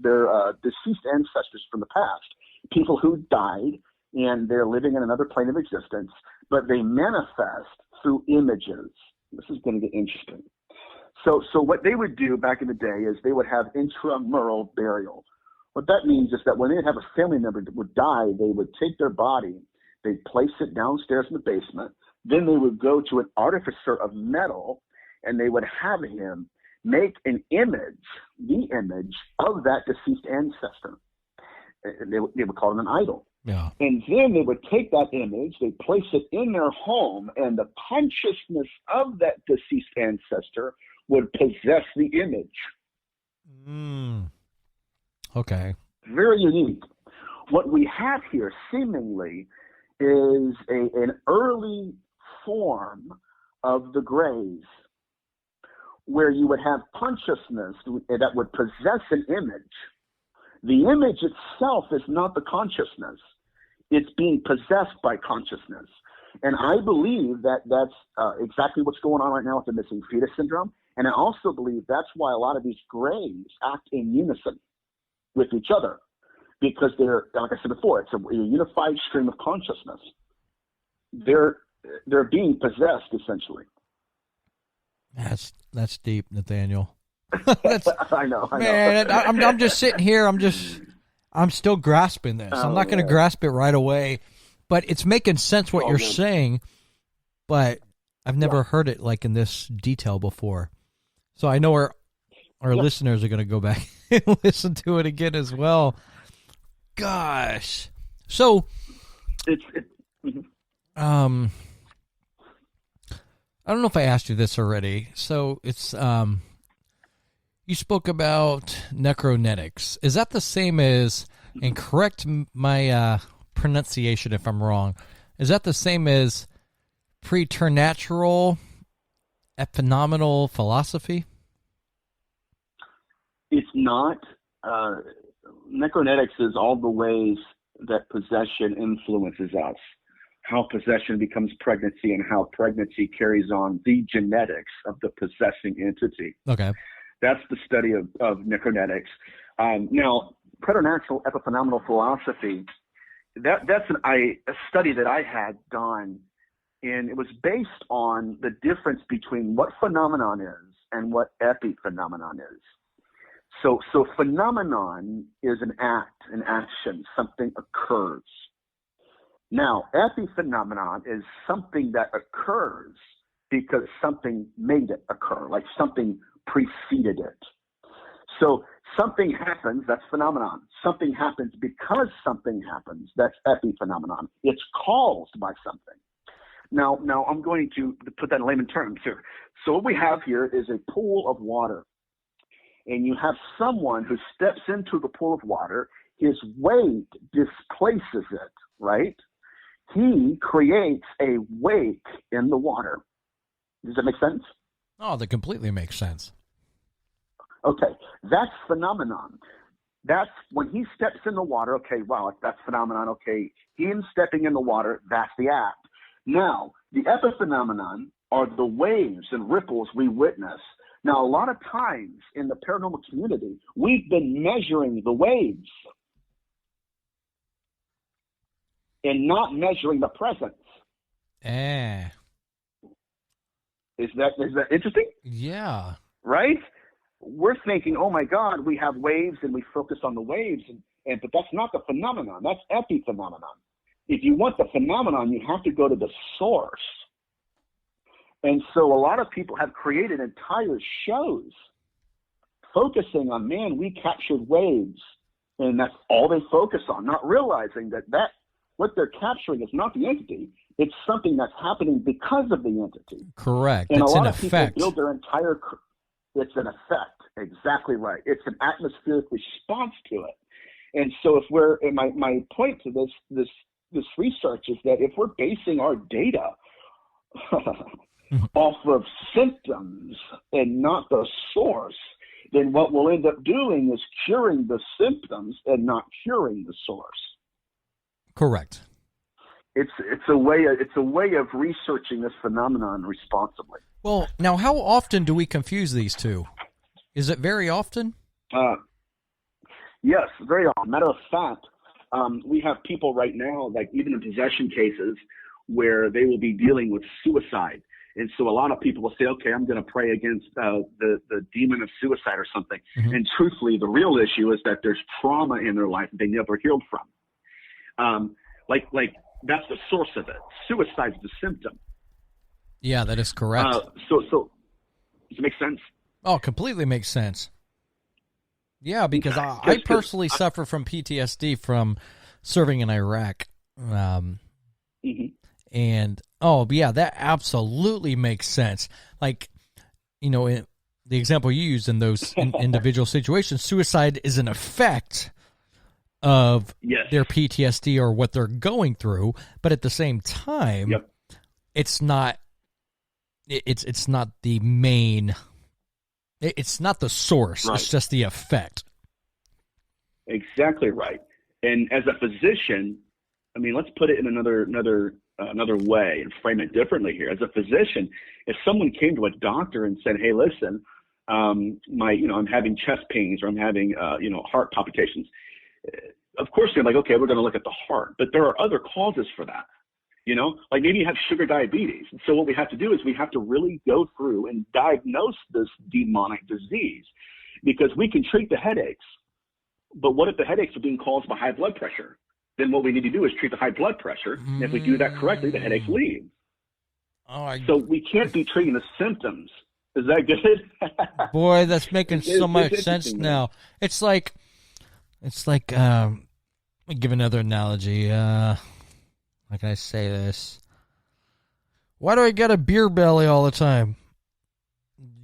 deceased ancestors from the past, people who died, and they're living in another plane of existence, but they manifest through images. This is going to get interesting. So what they would do back in the day is they would have intramural burial. What that means is that when they'd have a family member that would die, they would take their body, they'd place it downstairs in the basement, then they would go to an artificer of metal, and they would have him make an image, the image of that deceased ancestor. They would call it an idol. Yeah. And then they would take that image, they place it in their home, and the consciousness of that deceased ancestor would possess the image. Okay. Very unique. What we have here, seemingly, is an early form of the Greys, where you would have consciousness that would possess an image. The image itself is not the consciousness. It's being possessed by consciousness. And I believe that that's exactly what's going on right now with the missing fetus syndrome. And I also believe that's why a lot of these Greys act in unison with each other, because they're, like I said before, it's a unified stream of consciousness. They're being possessed, essentially. That's deep, Nathaniel. I know. Man, I'm just sitting here. I'm still grasping this. I'm not going to grasp it right away, but it's making sense what you're saying. But I've never heard it like in this detail before. So I know our listeners are going to go back and listen to it again as well. Gosh. So, I don't know if I asked you this already. So it's, you spoke about necronetics. Is that the same as, and correct my pronunciation if I'm wrong, is that the same as Preternatural Epiphenomenal Philosophy? It's not. Necronetics is all the ways that possession influences us, how possession becomes pregnancy, and how pregnancy carries on the genetics of the possessing entity. Okay. That's the study of necronetics. Now, Preternatural Epiphenomenal Philosophy. That's a study that I had done, and it was based on the difference between what phenomenon is and what epiphenomenon is. So phenomenon is an act, an action, something occurs. Now, epiphenomenon is something that occurs because something made it occur, like something preceded it. So something happens, that's phenomenon. Something happens because something happens, that's epiphenomenon. It's caused by something. Now I'm going to put that in layman terms here. So what we have here is a pool of water. And you have someone who steps into the pool of water, his weight displaces it, right? He creates a wake in the water. Does that make sense? Oh, that completely makes sense. Okay, that's phenomenon. That's when he steps in the water. Okay, wow, that's phenomenon. Okay, him stepping in the water, that's the act. Now, the epiphenomenon are the waves and ripples we witness. Now, a lot of times in the paranormal community, we've been measuring the waves and not measuring the presence. Is that interesting? Yeah. Right? We're thinking, oh my God, we have waves and we focus on the waves, but that's not the phenomenon. That's epiphenomenon. If you want the phenomenon, you have to go to the source. And so a lot of people have created entire shows focusing on, man, we captured waves, and that's all they focus on, not realizing that what they're capturing is not the entity. It's something that's happening because of the entity. Correct. And it's a lot an of effect. people build their entire. It's an effect. Exactly right. It's an atmospheric response to it. And so, my point to this research is that if we're basing our data off of symptoms and not the source, then what we'll end up doing is curing the symptoms and not curing the source. Correct. It's a way of researching this phenomenon responsibly. Well, now, how often do we confuse these two? Is it very often? Yes, very often. Matter of fact, we have people right now, like even in possession cases, where they will be dealing with suicide. And so a lot of people will say, okay, I'm going to pray against the demon of suicide or something. Mm-hmm. And truthfully, the real issue is that there's trauma in their life that they never healed from. Like that's the source of it. Suicide's the symptom. Yeah, that is correct. So does it make sense? Oh, completely makes sense. Yeah, because I personally suffer from PTSD from serving in Iraq. Mm-hmm. And, yeah, that absolutely makes sense. Like, the example you used in those individual situations, suicide is an effect of their PTSD or what they're going through, but at the same time, it's not the main, it's not the source, right. It's just the effect. Exactly right. And as a physician, I mean, let's put it in another way and frame it differently here. As a physician, if someone came to a doctor and said, "Hey, listen, I'm having chest pains or I'm having heart palpitations," of course they're like, "Okay, we're going to look at the heart," but there are other causes for that. Like maybe you have sugar diabetes. And so what we have to do is we have to really go through and diagnose this demonic disease, because we can treat the headaches, but what if the headaches are being caused by high blood pressure? Then what we need to do is treat the high blood pressure. And if we do that correctly, the headaches leave. So we can't be treating the symptoms. Is that good? Boy, that's making so much sense now. It's like, let me give another analogy. How can I say this? Why do I get a beer belly all the time?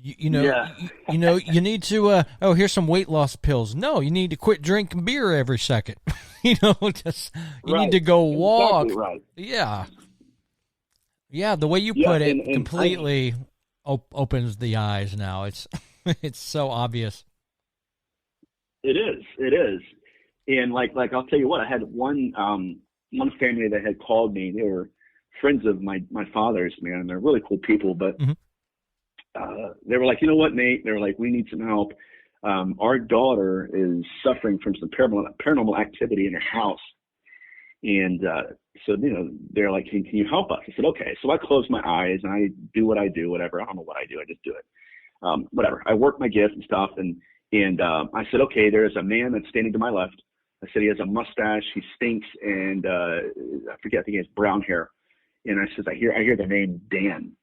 You need to, here's some weight loss pills. No, you need to quit drinking beer every second. You need to go walk. Exactly right. Yeah. Yeah, the way you put it completely opens the eyes now. It's so obvious. It is. And like I'll tell you what, I had one family that had called me. They were friends of my father's, man. They're really cool people, but they were like, you know what, Nate? They were like, we need some help. Our daughter is suffering from some paranormal activity in her house. And so, they're like, can you help us? I said, okay. So I close my eyes and I do what I do, whatever. I don't know what I do. I just do it. Whatever. I work my gift and stuff. And I said, okay, there's a man that's standing to my left. I said, he has a mustache. He stinks. And I forget, I think he has brown hair. And I said, I hear the name Dan.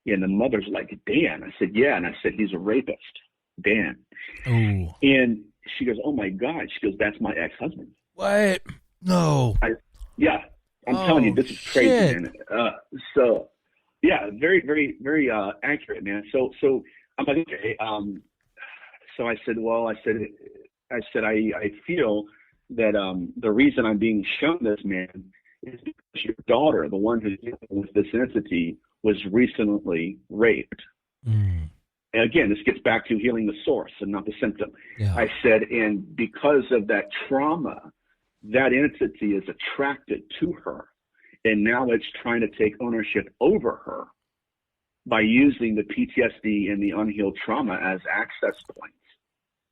And the mother's like, Dan? I said, yeah. And I said, he's a rapist, Dan. Ooh. And she goes, oh my God. She goes, that's my ex-husband. What? No. I'm telling you, this is crazy, shit. man. So, yeah, very, very, very accurate, man. So I'm like, okay. So I said, I feel that the reason I'm being shown this man is because your daughter, the one who's dealing with this entity, was recently raped. Mm. And again, this gets back to healing the source and not the symptom. Yeah. I said, and because of that trauma, that entity is attracted to her. And now it's trying to take ownership over her by using the PTSD and the unhealed trauma as access points.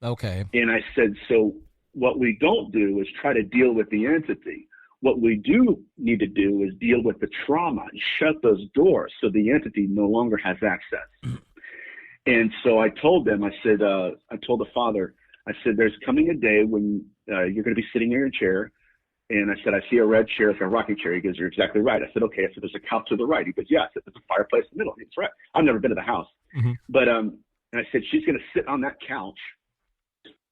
Okay. And I said, so what we don't do is try to deal with the entity. What we do need to do is deal with the trauma and shut those doors so the entity no longer has access. And so I told them, I told the father, I said, there's coming a day when you're going to be sitting in your chair. And I said, I see a red chair, it's a rocking chair. He goes, you're exactly right. I said, okay. I said, there's a couch to the right. He goes, yeah. I said, there's a fireplace in the middle. He's right. I've never been to the house. Mm-hmm. But and I said, she's going to sit on that couch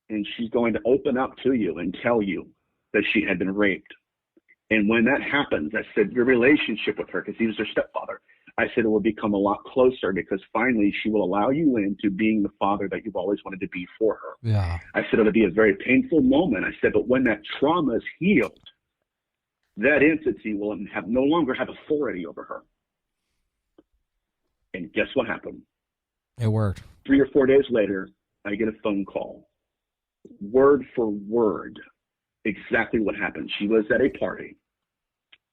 and she's going to open up to you and tell you that she had been raped. And when that happens, I said, your relationship with her, because he was her stepfather, I said, it will become a lot closer because finally she will allow you into being the father that you've always wanted to be for her. Yeah. I said, it'll be a very painful moment. I said, but when that trauma is healed, that entity will no longer have authority over her. And guess what happened? It worked. 3 or 4 days later, I get a phone call. Word for word, exactly what happened. She was at a party,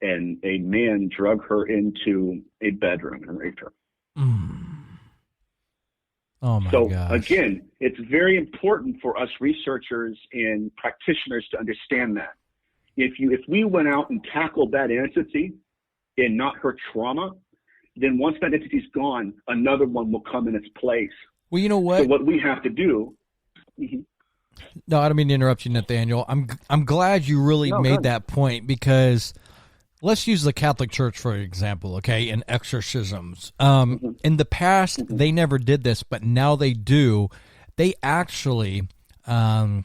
and a man drug her into a bedroom and raped her. Mm. Oh my gosh. Again, it's very important for us researchers and practitioners to understand that. If we went out and tackled that entity and not her trauma, then once that entity's gone, another one will come in its place. Well, you know what? So what we have to do. No, I don't mean to interrupt you, Nathaniel. I'm glad you really made that point because let's use the Catholic Church for example, okay, in exorcisms. In the past, they never did this, but now they do. They actually, I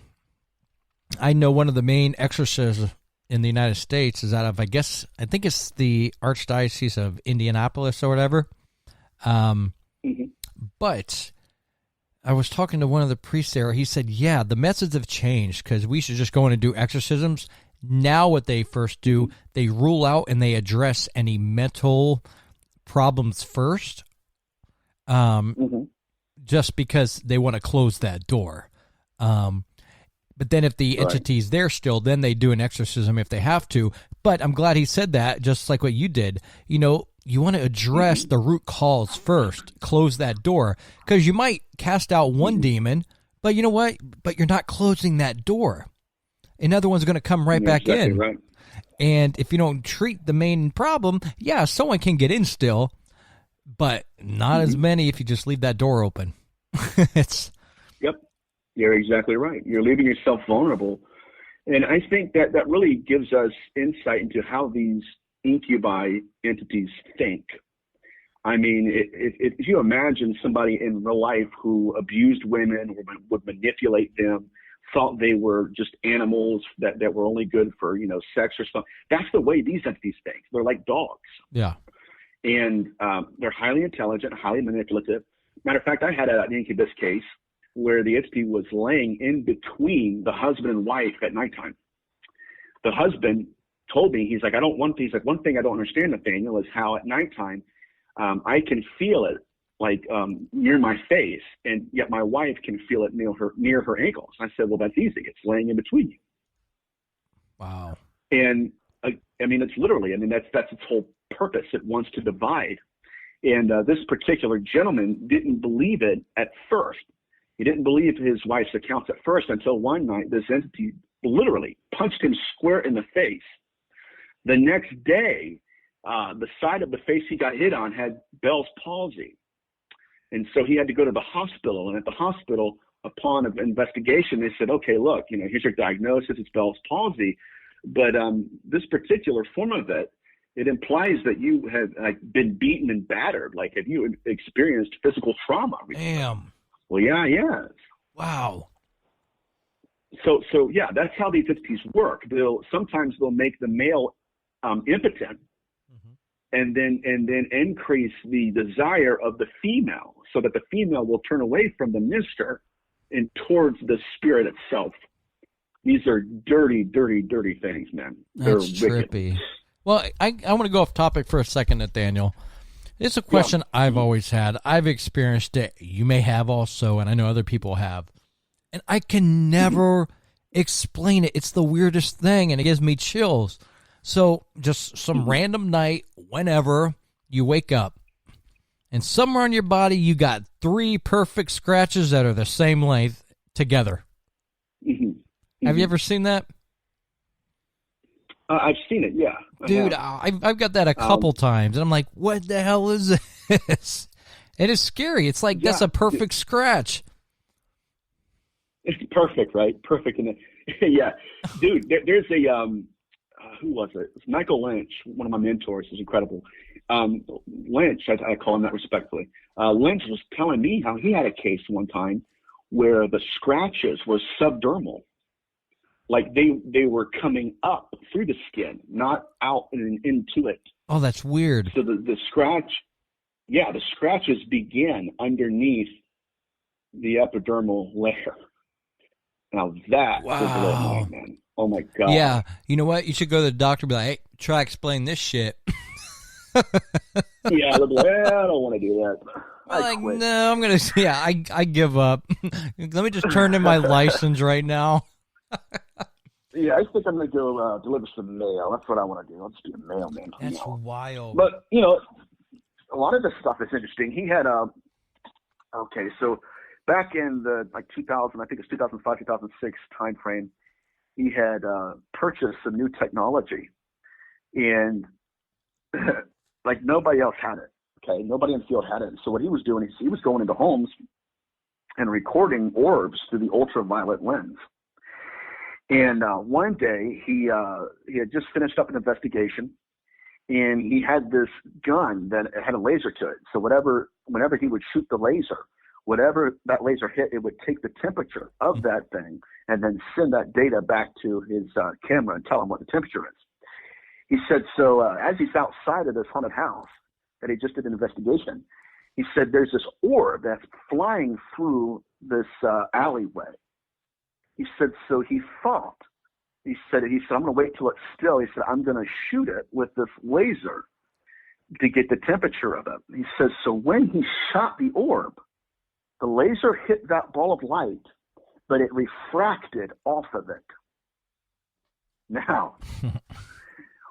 know one of the main exorcists in the United States is out of, I think it's the Archdiocese of Indianapolis or whatever. But I was talking to one of the priests there. He said, yeah, the methods have changed because we should just go in and do exorcisms. Now what they first do, they rule out and they address any mental problems first, just because they want to close that door. But then if the entity's there still, then they do an exorcism if they have to. But I'm glad he said that, just like what you did. You know, you want to address the root cause first, close that door, because you might cast out one demon, but you know what? But you're not closing that door. Another one's going to come right back in. Right. And if you don't treat the main problem, yeah, someone can get in still, but not as many if you just leave that door open. Yep, you're exactly right. You're leaving yourself vulnerable. And I think that really gives us insight into how these incubi entities think. I mean, if you imagine somebody in real life who abused women or would manipulate them, thought they were just animals that were only good for, sex or something. That's the way these entities think. They're like dogs. Yeah. And they're highly intelligent, highly manipulative. Matter of fact, I had an incubus case where the entity was laying in between the husband and wife at nighttime. The husband told me, he's like, one thing I don't understand, Nathaniel, is how at nighttime I can feel it like near my face, and yet my wife can feel it near her ankles. I said, well, that's easy. It's laying in between you. Wow. And I mean, it's literally, that's its whole purpose. It wants to divide. And this particular gentleman didn't believe it at first. He didn't believe his wife's accounts at first until one night this entity literally punched him square in the face. The next day, the side of the face he got hit on had Bell's palsy. And so he had to go to the hospital. And at the hospital, upon an investigation, they said, okay, look, here's your diagnosis. It's Bell's palsy. But this particular form of it implies that you have been beaten and battered. Like, have you experienced physical trauma? Damn. Well, yeah. Wow. So yeah, that's how these entities work. Sometimes they'll make the male impotent, and then increase the desire of the female, so that the female will turn away from the mister and towards the spirit itself. These are dirty, dirty, dirty things, man. That's They're trippy. wicked. Well, I want to go off topic for a second, Nathaniel. It's a question I've always had. I've experienced it. You may have also, and I know other people have. And I can never explain it. It's the weirdest thing, and it gives me chills. So just some random night, whenever you wake up, and somewhere on your body you got 3 perfect scratches that are the same length together. Have you ever seen that? I've seen it, yeah. Dude, I've got that a couple times, and I'm like, what the hell is this? It is scary. It's like, that's a perfect scratch. It's perfect, right? Perfect. Yeah. Dude, there's a, who was it? It's Michael Lynch, one of my mentors, who's incredible. Lynch, I call him that respectfully. Lynch was telling me how he had a case one time where the scratches were subdermal. Like they were coming up through the skin, not out and into it. Oh, that's weird. So the scratches begin underneath the epidermal layer. Now that is a little annoying, man. Oh my God. Yeah. You know what? You should go to the doctor and be like, hey, try explain this shit. Yeah, they'll be like, I don't want to do that. Like, no, I'm going to, I give up. Let me just turn in my license right now. Yeah, I think I'm going to go deliver some mail. That's what I want to do. I'll just be a mailman. That's wild. But, a lot of this stuff is interesting. He had, so back in the 2000, I think it's 2005, 2006 time frame, he had purchased some new technology. And like nobody else had it. Okay, nobody in the field had it. So what he was doing is he was going into homes and recording orbs through the ultraviolet lens. And one day he had just finished up an investigation, and he had this gun that had a laser to it. So whenever he would shoot the laser, whatever that laser hit, it would take the temperature of that thing and then send that data back to his camera and tell him what the temperature is. He said, so as he's outside of this haunted house that he just did an investigation, he said there's this orb that's flying through this alleyway. He said, so he thought, he said, I'm going to wait till it's still. He said, I'm going to shoot it with this laser to get the temperature of it. He says, so when he shot the orb, the laser hit that ball of light, but it refracted off of it. Now,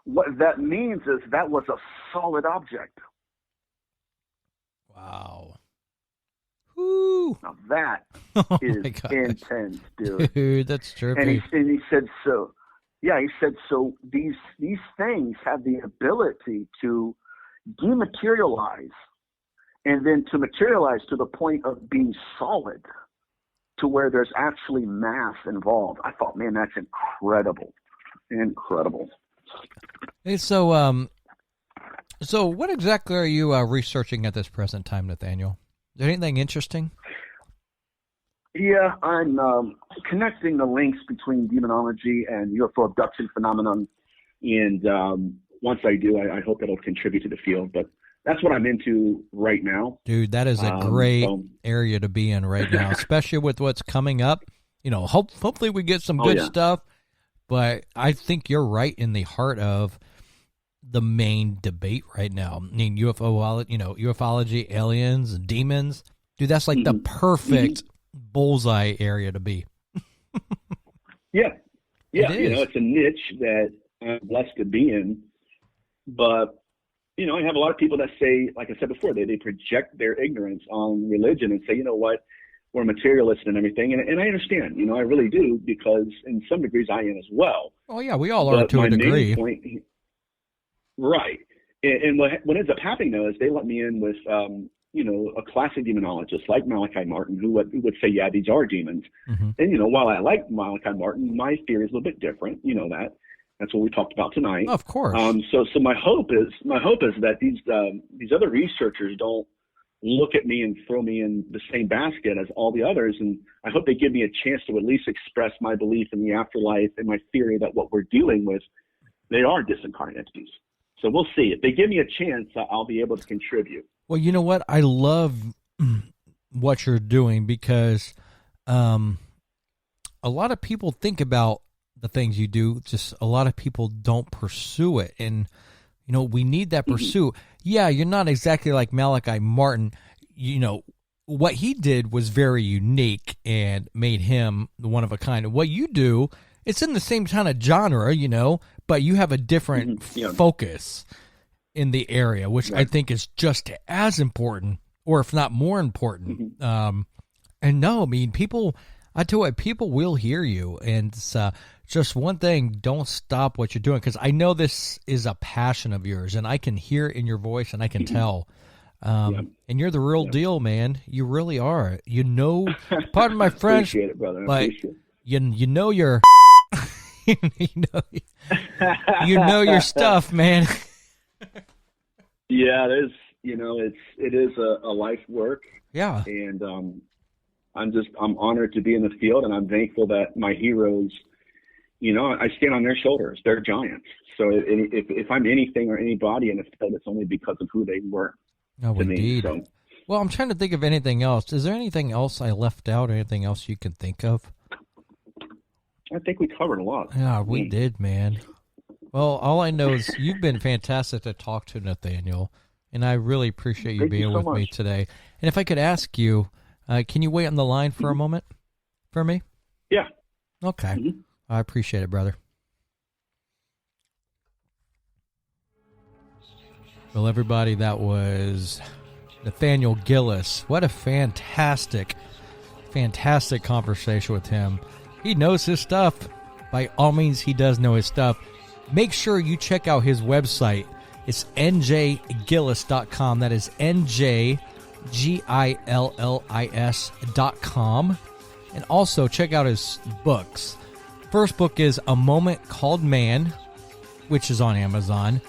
what that means is that was a solid object. Wow. Woo. Now that is intense, dude. Dude, that's trippy. And he said so. Yeah, he said so. These things have the ability to dematerialize, and then to materialize to the point of being solid, to where there's actually mass involved. I thought, man, that's incredible. Incredible. Hey, so what exactly are you researching at this present time, Nathaniel? Is there anything interesting? Yeah, I'm connecting the links between demonology and UFO abduction phenomenon. And once I do, I hope it'll contribute to the field. But that's what I'm into right now. Dude, that is a great area to be in right now, especially with what's coming up. Hopefully we get some good stuff. But I think you're right in the heart of the main debate right now. I mean, ufology, aliens, demons. Dude, that's like the perfect bullseye area to be. Yeah. It's a niche that I'm blessed to be in. But, I have a lot of people that say, like I said before, they project their ignorance on religion and say, you know what, we're materialist and everything, and I understand, I really do, because in some degrees I am as well. Oh yeah, we all are But to my a degree. main point, right? And what ends up happening though is they let me in with a classic demonologist like Malachi Martin, who would say, yeah, these are demons. Mm-hmm. And while I like Malachi Martin, my theory is a little bit different. That's what we talked about tonight. Of course. So my hope is that these other researchers don't look at me and throw me in the same basket as all the others, and I hope they give me a chance to at least express my belief in the afterlife and my theory that what we're dealing with, they are disincarnate entities. So we'll see. If they give me a chance, I'll be able to contribute. Well, you know what? I love what you're doing, because a lot of people think about the things you do, just a lot of people don't pursue it. And, we need that pursuit. Yeah, you're not exactly like Malachi Martin. What he did was very unique and made him one of a kind. What you do, it's in the same kind of genre, but you have a different focus in the area, which I think is just as important, or if not more important. And no, I mean, I tell you what, people will hear you. And it's, just one thing, don't stop what you're doing, because I know this is a passion of yours, and I can hear it in your voice, and I can tell. And you're the real deal, man. You really are. Pardon my French, appreciate it, brother. but you know your your stuff, man. Yeah, it is. It is a life work. Yeah. And I'm honored to be in the field, and I'm thankful that my heroes, I stand on their shoulders. They're giants. So if I'm anything or anybody in the field, it's only because of who they were. Oh, to indeed. Me, so. Well, I'm trying to think of anything else. Is there anything else I left out? Anything else you can think of? I think we covered a lot. Yeah, we did, man. Well, all I know is you've been fantastic to talk to, Nathaniel, and I really appreciate you being with me today. And if I could ask you, can you wait on the line for a moment for me? Yeah. Okay. Mm-hmm. I appreciate it, brother. Well, everybody, that was Nathaniel Gillis. What a fantastic conversation with him. He knows his stuff. By all means, he does know his stuff. Make sure you check out his website. It's njgillis.com. That is njgillis.com. And also check out his books. First book is A Moment Called Man, which is on Amazon.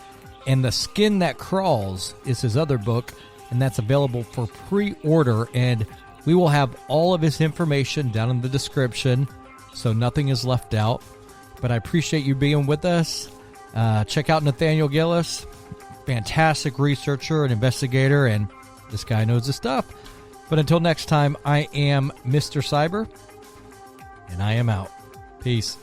And The Skin That Crawls is his other book, and that's available for pre-order. And we will have all of his information down in the description, so nothing is left out. But I appreciate you being with us. Check out Nathaniel Gillis, fantastic researcher and investigator, and this guy knows his stuff. But until next time, I am Mr. Cyber, and I am out. Peace.